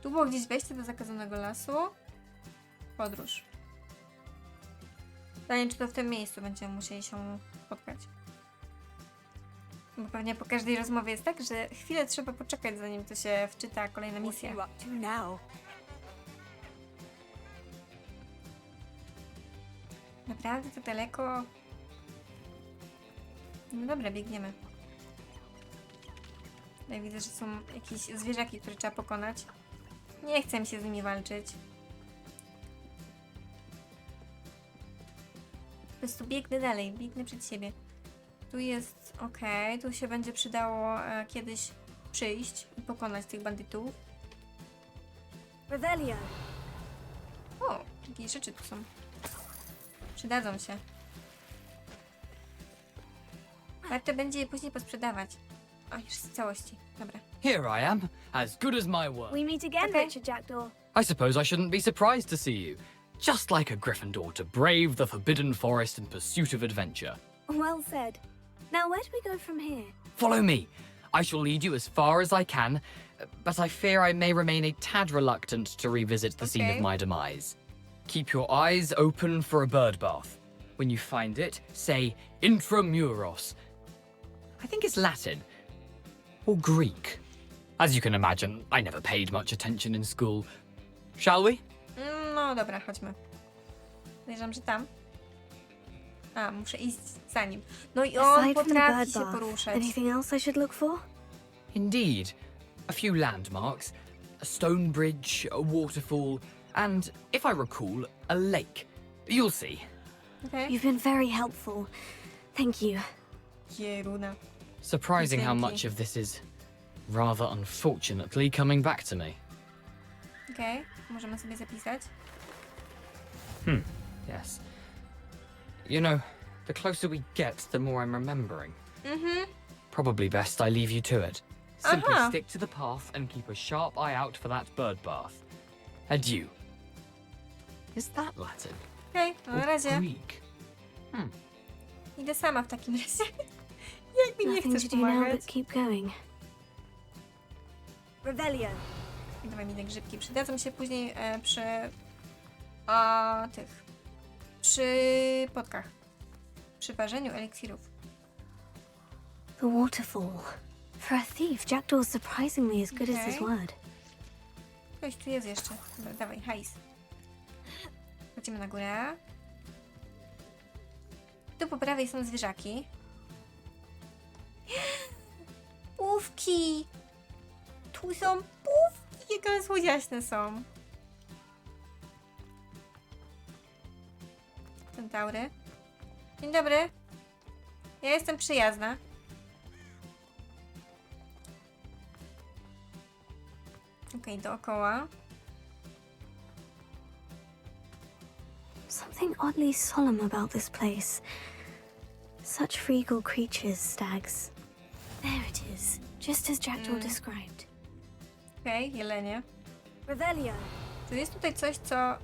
Tu było gdzieś wejście do zakazanego lasu. Podróż. Pytanie, czy to w tym miejscu będziemy musieli się spotkać. Bo pewnie po każdej rozmowie jest tak, że chwilę trzeba poczekać, zanim to się wczyta kolejna misja. Naprawdę to daleko? No dobra, biegniemy. Ja widzę, że są jakieś zwierzaki, które trzeba pokonać. Nie chcę mi się z nimi walczyć. Po prostu biegnę dalej, biegnę przed siebie. Tu jest okej, tu się będzie przydało kiedyś przyjść i pokonać tych bandytów. Revelio. O, jakieś rzeczy tu są. Przydadzą się. Warto będzie je później posprzedawać. O, już w całości. Dobra. Here I am, as good as my word. We meet again, Richard Jackdaw. I suppose I shouldn't be surprised to see you. Just like a Gryffindor to brave the forbidden forest in pursuit of adventure. Well said. Now, where do we go from here? Follow me. I shall lead you as far as I can, but I fear I may remain a tad reluctant to revisit the scene of my demise. Keep your eyes open for a bird bath. When you find it, say intramuros. I think it's Latin. Or Greek. As you can imagine, I never paid much attention in school. Shall we? No dobra, chodźmy. Podejrzewam, że tam. A, muszę iść za nim. No i on Aside from the potrafi bird się bath, poruszać. anything else I should look for? Indeed. A few landmarks, a stone bridge, a waterfall, and, if I recall, a lake. You'll see. Okay. You've been very helpful. Thank you. Kieruna. Surprising how Dzięki. much of this is, rather unfortunately, coming back to me. Okej, możemy sobie zapisać. Yes. You know, the closer we get, the more I'm remembering. Probably best I leave you to it. Simply Aha. stick to the path and keep a sharp eye out for that bird bath. Adieu. Is that Latin? Okej, to na Or razie. Greek? Idę sama w takim razie. Jak mi nie Nothing chcesz to do now pomagać? but keep going. Revelio. Dawaj mi te grzybki. Przydadzą się później przy tych. Przy podkach. Przy parzeniu eliksirów. The waterfall. For a thief, Jackdaw's surprisingly as good as his Okay. word. Ktoś tu jest jeszcze. Dobra, dawaj, hajs. Chodzimy na górę. Tu po prawej są zwierzaki. Pówki! Tu są pówki! Jak one słodziaśne są. Centaury. Dzień dobry. Ja jestem przyjazna. Okej, dookoła. Something oddly solemn about this place. Such regal creatures, stags. There it is, just as Jackdaw described. Okej, jelenie. Revelio. Tu jest tutaj coś, co...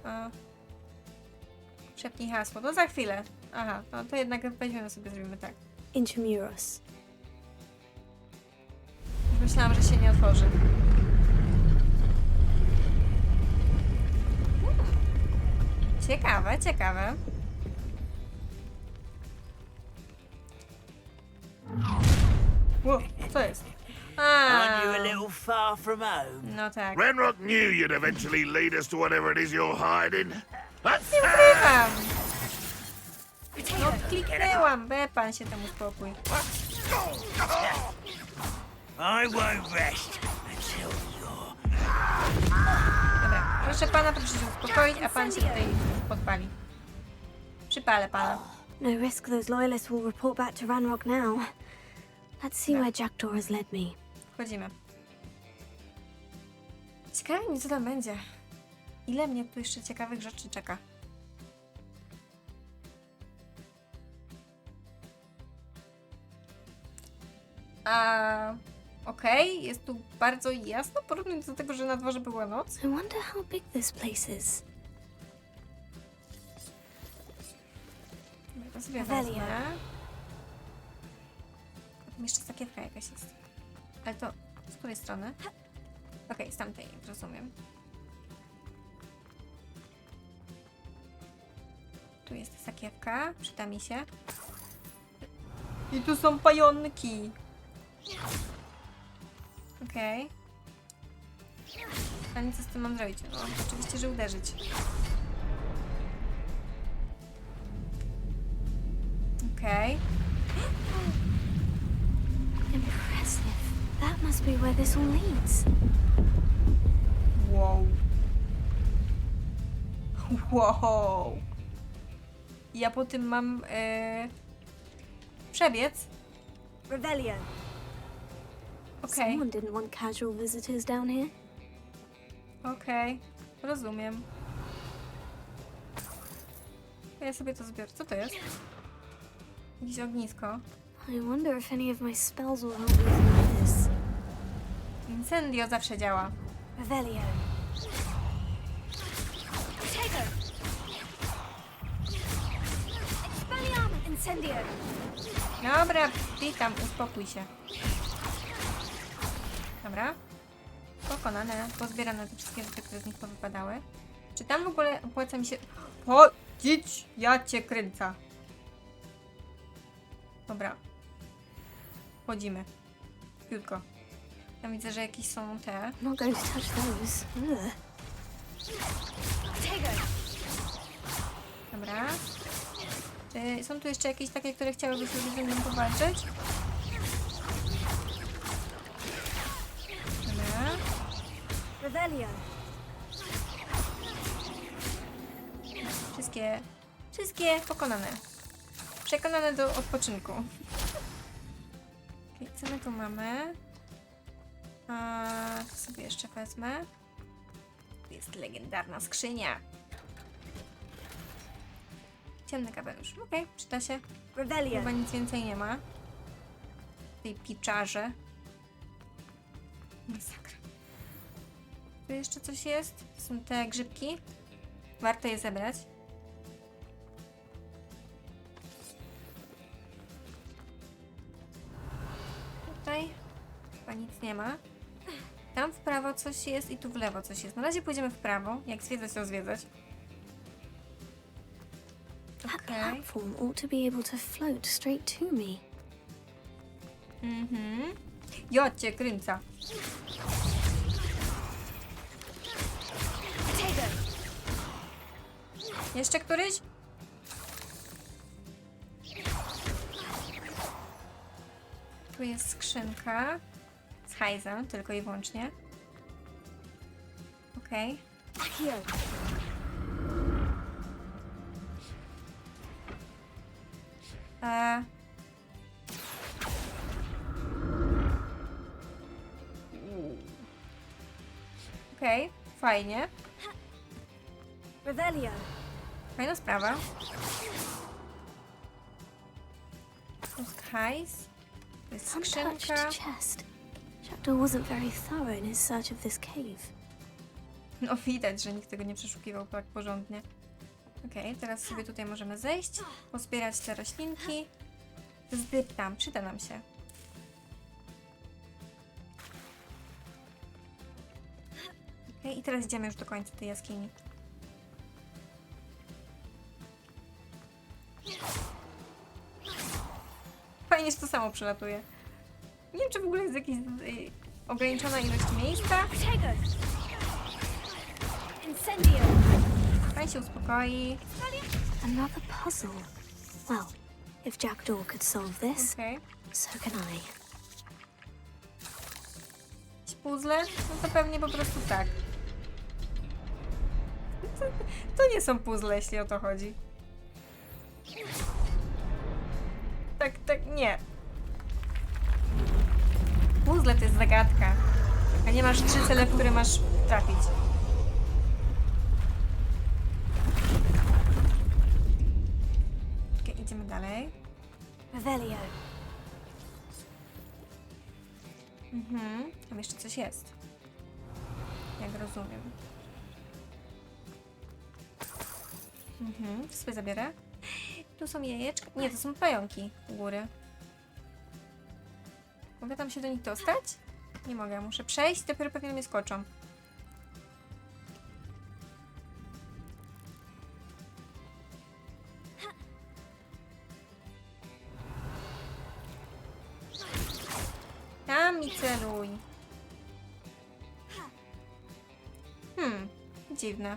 Szepnij hasło. To za chwilę. Aha, no to jednak weźmiemy sobie, zrobimy tak. Intramuros. Myślałam, że się nie otworzy. Ciekawe, ciekawe. Ło, co jest? Aren't you a little far from home? No tak. Renrock knew you'd eventually lead us to whatever it is you're hiding. Let's Nie ukrywam! No kliknęłam, be pan się temu spokój. I won't rest until you're... Dobra, proszę pana, proszę się uspokoić, a pan się tutaj podpali. Przypalę pana. No risk those loyalists will report back to Ranrock now. Let's see where Jackdaw has led me. Wchodzimy. Ciekawe mnie, co tam będzie. Ile mnie tu jeszcze ciekawych rzeczy czeka. Okej, jest tu bardzo jasno, porównując do tego, że na dworze była noc. I wonder how big this place is. Dobra, to sobie Revelio. wezmę. Tam jeszcze sakiewka jakaś jest. Ale to z której strony? Okej, z tamtej, rozumiem. jest sakiewka, przyda mi się. I tu są pająki. Okej. A nic, co z tym mam zrobić? No, oczywiście, że uderzyć. Okej. Impressive. That must be where this all leads. Wow. Wow. Ja po tym mam przebiec. Revelio. Okej. Someone didn't want casual visitors down here. Okej. Rozumiem. Ja sobie to zbiorę. Co to jest? Jakieś ognisko. I wonder if any of my spells will help me through this. Incendio zawsze działa. Revelio. Potato. Expelliarmus. Incendio. Dobra, witam, uspokój się. Dobra. Pokonane, pozbierane te wszystkie rzeczy, które z nich powypadały. Czy tam w ogóle opłaca mi się... Chodzić! Ja cię kręcę. Dobra. Chodzimy. Krótko. Ja widzę, że jakieś są te... Not going to touch those. Ugh. Dobra. Czy są tu jeszcze jakieś takie, które chciałyby sobie ze mną powalczyć? Dobra. Revelio. Wszystkie pokonane. Przekonane do odpoczynku. Okay, co my tu mamy? To sobie jeszcze wezmę. Tu jest legendarna skrzynia. Ciemny kapelusz. Okej, przyda się. Revelio. Chyba nic więcej nie ma. W tej piczarze. Masakra. Tu jeszcze coś jest? Są te grzybki. Warto je zebrać. Tutaj chyba nic nie ma. Tam w prawo coś jest i tu w lewo coś jest. Na razie pójdziemy w prawo. Jak zwiedzać, to zwiedzać. That platform ought to be able to float straight to me. Ja cię kręcę. Jeszcze któryś? Tu jest skrzynka z hajzem, tylko i wyłącznie. Okej. Okej, fajnie. Revelio. Fajna sprawa. Tu jest hajs. To jest skrzynka. Untouched chest. Jackdaw wasn't very thorough in his search of this cave. No widać, że nikt tego nie przeszukiwał tak porządnie. Okej, teraz sobie tutaj możemy zejść, pozbierać te roślinki. Zdyptam, przyda nam się. Okej, i teraz idziemy już do końca tej jaskini. Fajnie, że to samo przelatuje. Nie wiem, czy w ogóle jest jakaś ograniczona ilość miejsca. Fajnie się uspokoi. Another puzzle. Well, if Jackdaw could solve this, so can I. Jakieś puzzle? No to pewnie po prostu tak. To nie są puzzle, jeśli o to chodzi. Tak, nie. Puzzle to jest zagadka. A nie masz 3 cele, w które masz trafić. Okay, idziemy dalej. Revelio. Tam jeszcze coś jest. Jak rozumiem. To sobie zabierę. Tu są jajeczka. Nie, to są pająki u góry. Mogę tam się do nich dostać? Nie mogę, muszę przejść, dopiero pewnie mnie skoczą. Tam mi celuj. Dziwne.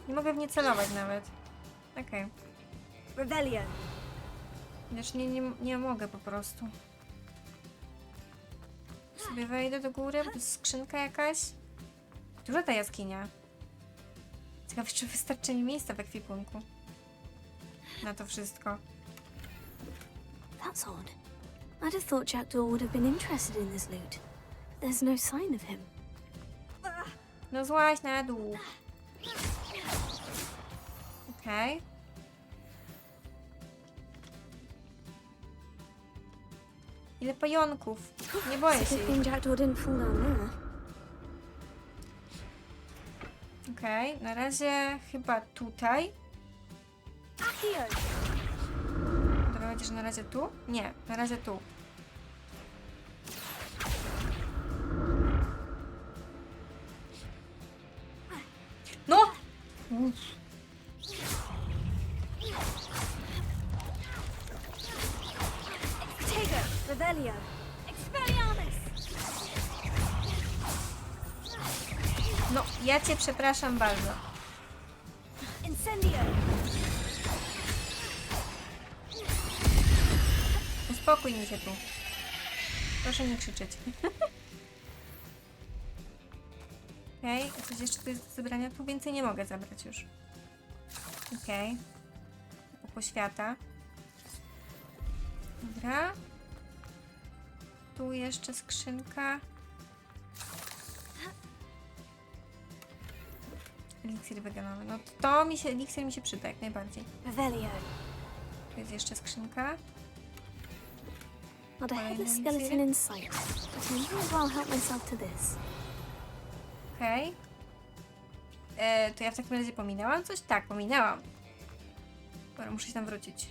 Nie mogę w nie celować nawet. Okej. Rebellion. Chociaż nie mogę po prostu. Sobie wejdę do góry, bo jest skrzynka jakaś. Duża ta jaskinia. Ciekawe, czy wystarczy mi miejsca w ekwipunku. Na to wszystko. That's odd. I'd have thought Jackdaw would have been interested in this loot. There's no sign of him. No złaź na dół. Okej. Ile pająków. Nie boję It's a się good ich. thing Jackdaw didn't fall down there. Okej, na razie chyba tutaj. Dobra, chociaż na razie tu? Nie, na razie tu. No! Tiger, Rebellion. Expelliarmus. No, ja cię przepraszam bardzo. Incendio. Uspokój mi się tu. Proszę nie krzyczeć. Okej, a coś jeszcze tu jest do zebrania? Tu więcej nie mogę zabrać już. Okej. Oko świata. Dobra. Tu jeszcze skrzynka. Eliksir weganowy. No to mi się, eliksir mi się przyda jak najbardziej. Rebellion. Tu jest jeszcze skrzynka. Not a headless skeleton in sight, but I may as well help myself to this. Okej. To ja w takim razie pominęłam coś? Tak, pominęłam. Dobra, muszę się tam wrócić.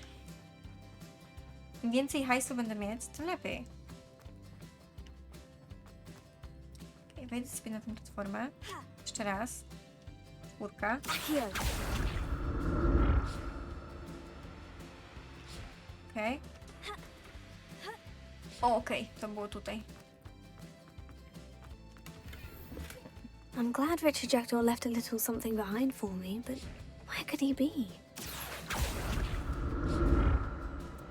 Im więcej hajsu będę mieć, tym lepiej. Okej, wejdę sobie na tę platformę. Jeszcze raz. Czwórka. Okej. O, okej, to było tutaj. I'm glad Richard Jackdaw left a little something behind for me, but where could he be?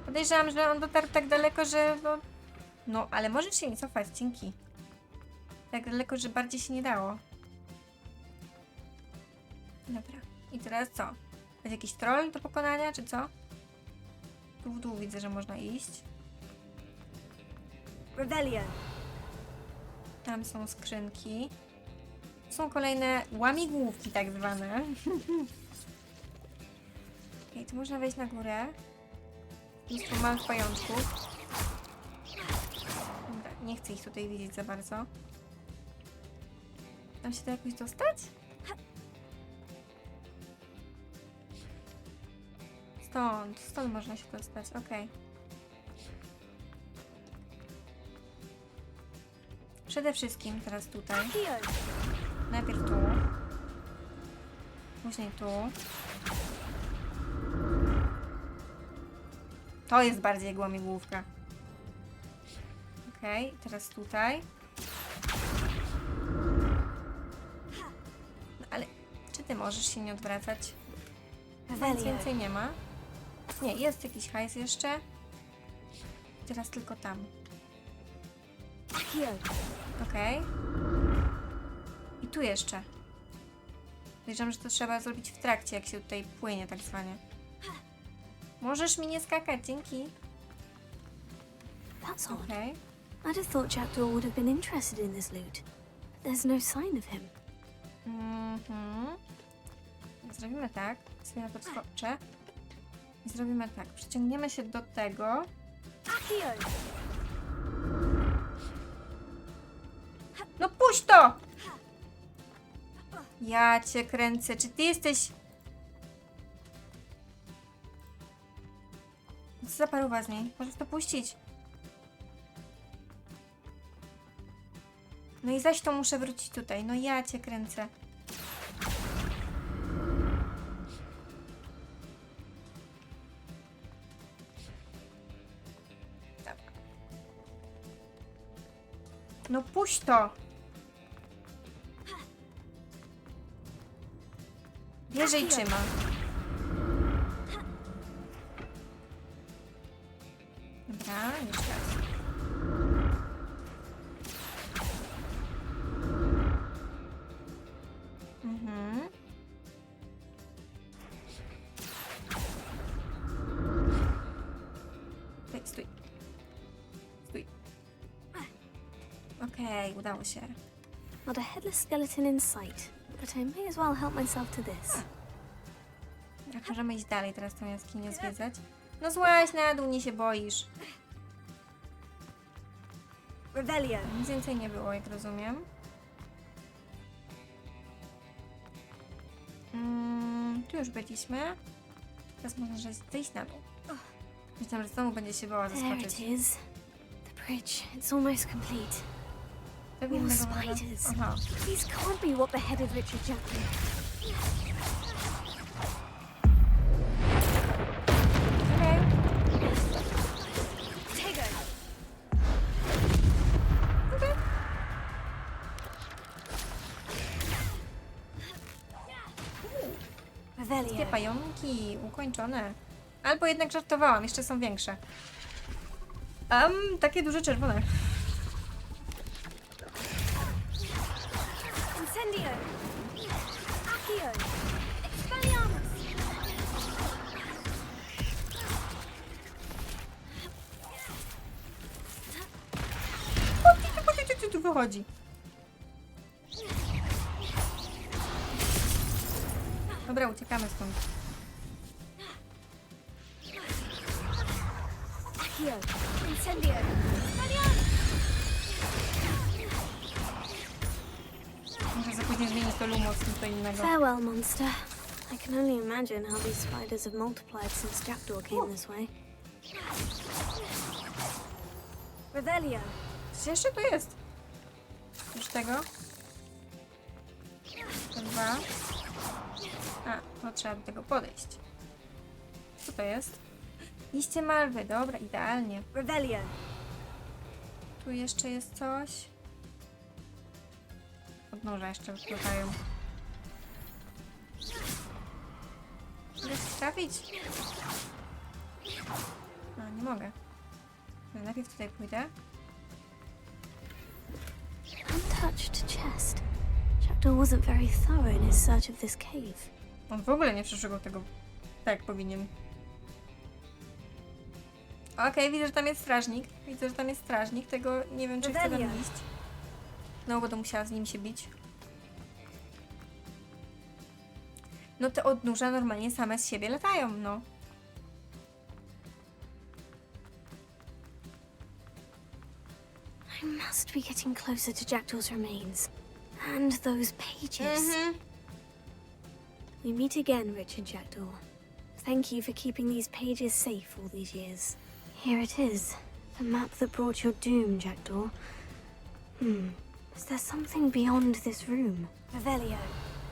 Podejrzewam, że on dotarł tak daleko, że no... No, ale możesz się nie cofać, dzięki. Tak daleko, że bardziej się nie dało. Dobra. I teraz co? Będzie jakiś troll do pokonania, czy co? Tu w dół widzę, że można iść. Rebellion. Tam są skrzynki. Są kolejne łamigłówki tak zwane. Okej, tu można wejść na górę. Mnóstwo małych pajączków. Dobra, nie chcę ich tutaj widzieć za bardzo. Tam się da jakoś dostać? Stąd można się dostać, okej. Przede wszystkim teraz tutaj. Najpierw tu. Później tu. To jest bardziej łamigłówka. Okej, teraz tutaj. No ale czy ty możesz się nie odwracać? Nic więcej nie ma. Nie, jest jakiś hajs jeszcze. Teraz tylko tam. Okej. I tu jeszcze. Wiedziałam, że to trzeba zrobić w trakcie, jak się tutaj płynie tak zwanie. Możesz mi nie skakać, dzięki. That's odd. Okej. I'd have thought Jackdaw would have been interested in this loot. There's no sign of him. Zrobimy tak. Sobie na to wskoczę. I zrobimy tak. Przyciągniemy się do tego. No puść to! Ja cię kręcę. Czy ty jesteś... Co za paruwa z niej? Możesz to puścić. No i zaś to muszę wrócić tutaj. No ja cię kręcę. No puść to! Bierze i trzyma. Dobra, jeszcze raz. Stój. Stój. Okej, udało się. Not a headless skeleton in sight, but I may as well help myself to this. Jak możemy iść dalej teraz tą jaskinię zwiedzać? No złaź na dół, nie się boisz. Revelio. Nic więcej nie było, jak rozumiem. Tu już byliśmy. Teraz można zejść na dół. Myślałam, że znowu będzie się bała There zaskoczyć. it is. The bridge. It's almost complete. More spiders. Aha. These can't be what beheaded Richard Jackman. Okay. Tego. Okay. Revelio. Dwie pająki ukończone. Albo jednak żartowałam, jeszcze są większe. Takie duże czerwone. Incendio. Accio. Expelliarmus. Tu wychodzi. Dobra, uciekamy stąd. Accio. Incendio. Może za później zmienić to lumos to innego. Farewell, monster. I can only imagine how these spiders have multiplied since Jackdaw came this way. Revelio. Coś jeszcze tu jest? Już tego? To dwa. A, to trzeba do tego podejść. Co to jest? Liście malwy, dobra, idealnie. Revelio. Tu jeszcze jest coś. Odnóża jeszcze wypływają. Mogę trafić? No, nie mogę. No, najpierw tutaj pójdę. Untouched chest. Jackdaw wasn't very thorough in his search of this cave. On w ogóle nie przeszukał tego tak jak powinien. Okej, widzę, że tam jest strażnik. Widzę, że tam jest strażnik. Tego nie wiem, czy chcę tam iść. No, będę musiała z nim się bić. No te odnóża normalnie same z siebie latają, no. I must be getting closer to Jackdaw's remains. And those pages. We meet again, Richard Jackdaw. Thank you for keeping these pages safe all these years. Here it is. The map that brought your doom, Jackdaw. Is there something beyond this room? Revelio.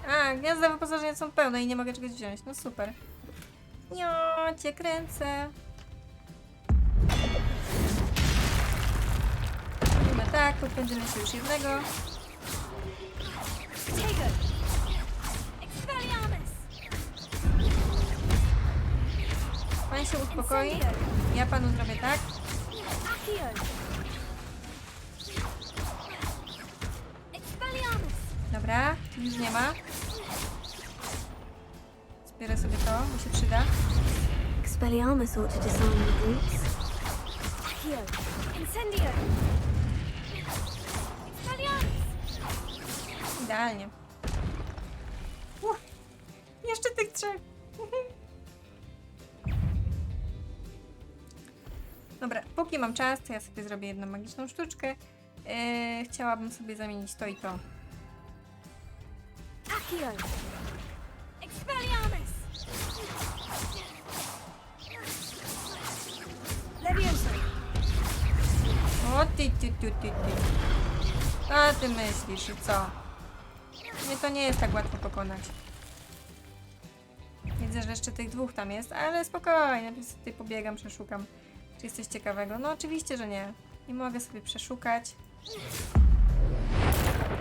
A, gniazda wyposażenia są pełne i nie mogę czegoś wziąć. No super. Jo, cię kręcę. Robimy tak, podpędzimy się już jednego. Pan się uspokoi. Ja panu zrobię tak. Dobra, już nie ma. Zbierę sobie to, bo się przyda. Expelliarmus ought to disarm the brutes. Accio. Incendio. Idealnie. Jeszcze tych trzech. Dobra, póki mam czas, to ja sobie zrobię jedną magiczną sztuczkę. Chciałabym sobie zamienić to i to. Accio. Expelliarmus. Levioso. O ty. A ty myślisz, i co? Mnie to nie jest tak łatwo pokonać. Widzę, że jeszcze tych dwóch tam jest, ale spokojnie, najpierw tutaj pobiegam, przeszukam. Czy jest coś ciekawego? No oczywiście, że nie. Nie mogę sobie przeszukać.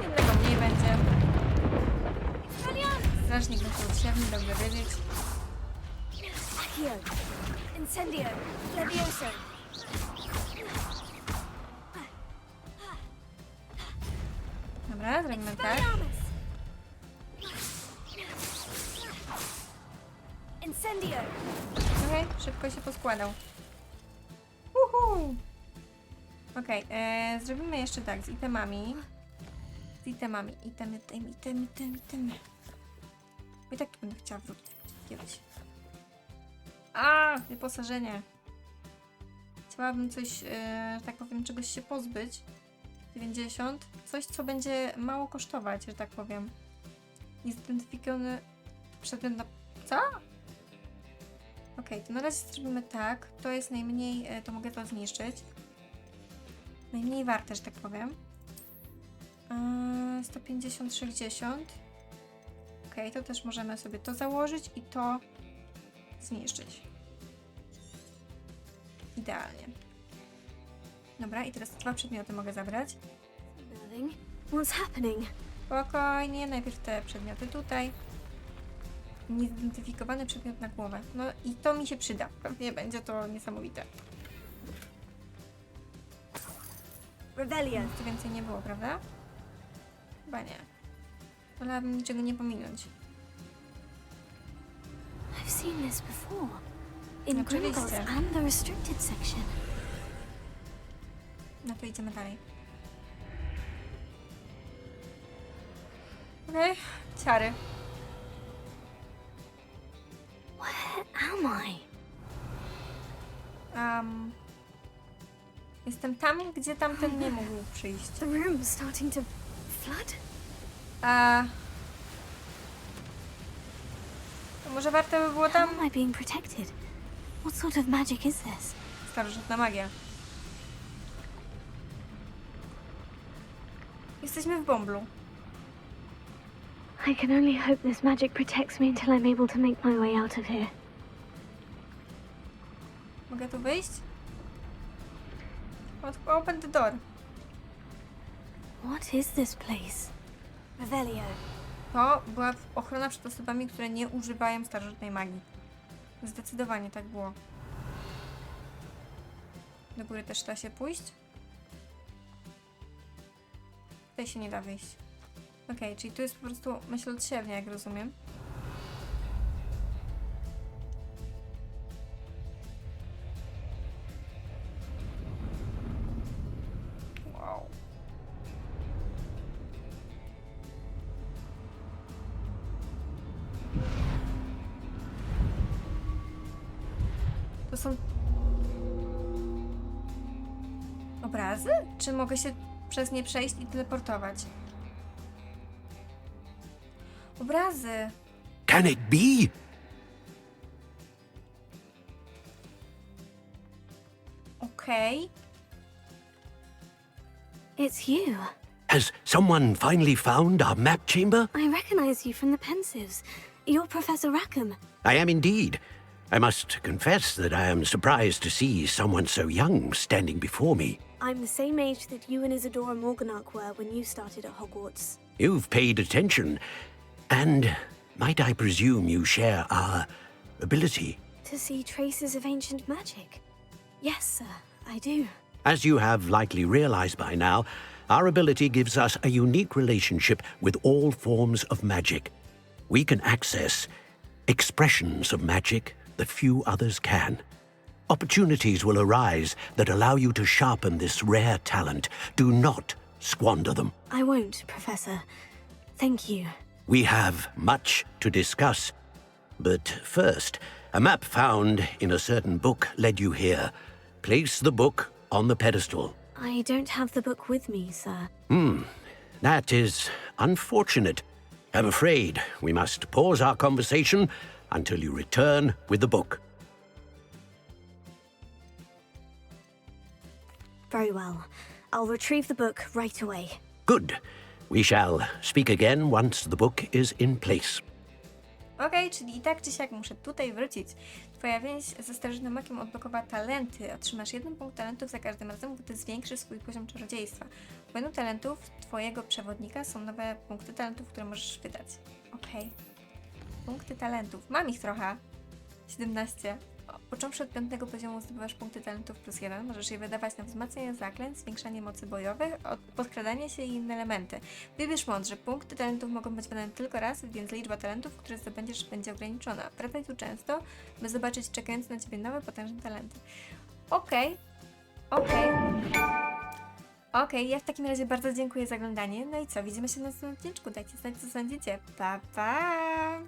Jednego mniej będzie. Strażnik potrzebny, dobrze wiedzieć. Accio. Incendio. Levioso. Dobra, zrobimy tak. Incendio. Okej, szybko się poskładał. Uhu. Okej, zrobimy jeszcze tak, z itemami. Itemy. I tak będę chciała wrócić kiedyś. Wyposażenie. Chciałabym coś, że tak powiem, czegoś się pozbyć. 90. Coś, co będzie mało kosztować, że tak powiem. Niezidentyfikowany przedmiot na... Co? Okej, to na razie zrobimy tak. To jest najmniej, to mogę to zniszczyć. Najmniej warte, że tak powiem. 150, 60. Okej, to też możemy sobie to założyć i to zniszczyć. Idealnie. Dobra, i teraz 2 przedmioty mogę zabrać. What's happening? Spokojnie, najpierw te przedmioty tutaj. Niezidentyfikowany przedmiot na głowę. No i to mi się przyda. Pewnie będzie to niesamowite. Rebellion. Tu więcej nie było, prawda? Chyba nie. Wolałabym niczego nie pominąć. I've seen this before. In Oczywiście. Gringotts and the restricted section. No to idziemy dalej. Okej, ciary. Where am I? Jestem tam, gdzie tamten nie mógł przyjść. The room's starting to flood? To może warto by było tam... How am I being protected? What sort of magic is this? Starożytna magia. Jesteśmy w bąblu. I can only hope this magic protects me until I'm able to make my way out of here. Mogę tu wyjść? Open the door. What is this place? Revelio. To była ochrona przed osobami, które nie używają starożytnej magii. Zdecydowanie tak było. Do góry też da się pójść. Tutaj się nie da wyjść. Okej, czyli tu jest po prostu myśl odsiewnia, jak rozumiem. Wow. To są obrazy? Czy mogę się przez nie przejść i teleportować? Obrazy. Can it be? Okej. It's you. Has someone finally found our map chamber? I recognize you from the pensives. You're Professor Rackham. I am indeed. I must confess that I am surprised to see someone so young standing before me. I'm the same age that you and Isadora Morganach were when you started at Hogwarts. You've paid attention. And might I presume you share our ability? To see traces of ancient magic. Yes, sir, I do. As you have likely realized by now, our ability gives us a unique relationship with all forms of magic. We can access expressions of magic that few others can. Opportunities will arise that allow you to sharpen this rare talent. Do not squander them. I won't, Professor. Thank you. We have much to discuss. But first, a map found in a certain book led you here. Place the book on the pedestal. I don't have the book with me, sir. That is unfortunate. I'm afraid we must pause our conversation until you return with the book. Very well. I'll retrieve the book right away. Good. We shall speak again once the book is in place. Okej, czyli i tak czy siak muszę tutaj wrócić. Twoja więź ze starożytnym makiem odblokowała talenty. Otrzymasz 1 punkt talentów za każdym razem, gdy zwiększysz swój poziom czarodziejstwa. W menu talentów twojego przewodnika są nowe punkty talentów, które możesz wydać. Okej. Punkty talentów. Mam ich trochę. 17. Począwszy od 5 poziomu zdobywasz punkty talentów +1. Możesz je wydawać na wzmacnianie zaklęć, zwiększanie mocy bojowych, podkradanie się i inne elementy. Wybierz mądrze. Punkty talentów mogą być wydane tylko raz, więc liczba talentów, które zdobędziesz, będzie ograniczona. Wracaj tu często, by zobaczyć czekające na ciebie nowe, potężne talenty. Okej, ja w takim razie bardzo dziękuję za oglądanie. No i co, widzimy się na następnym odcinku. Dajcie znać, co sądzicie. Pa, pa!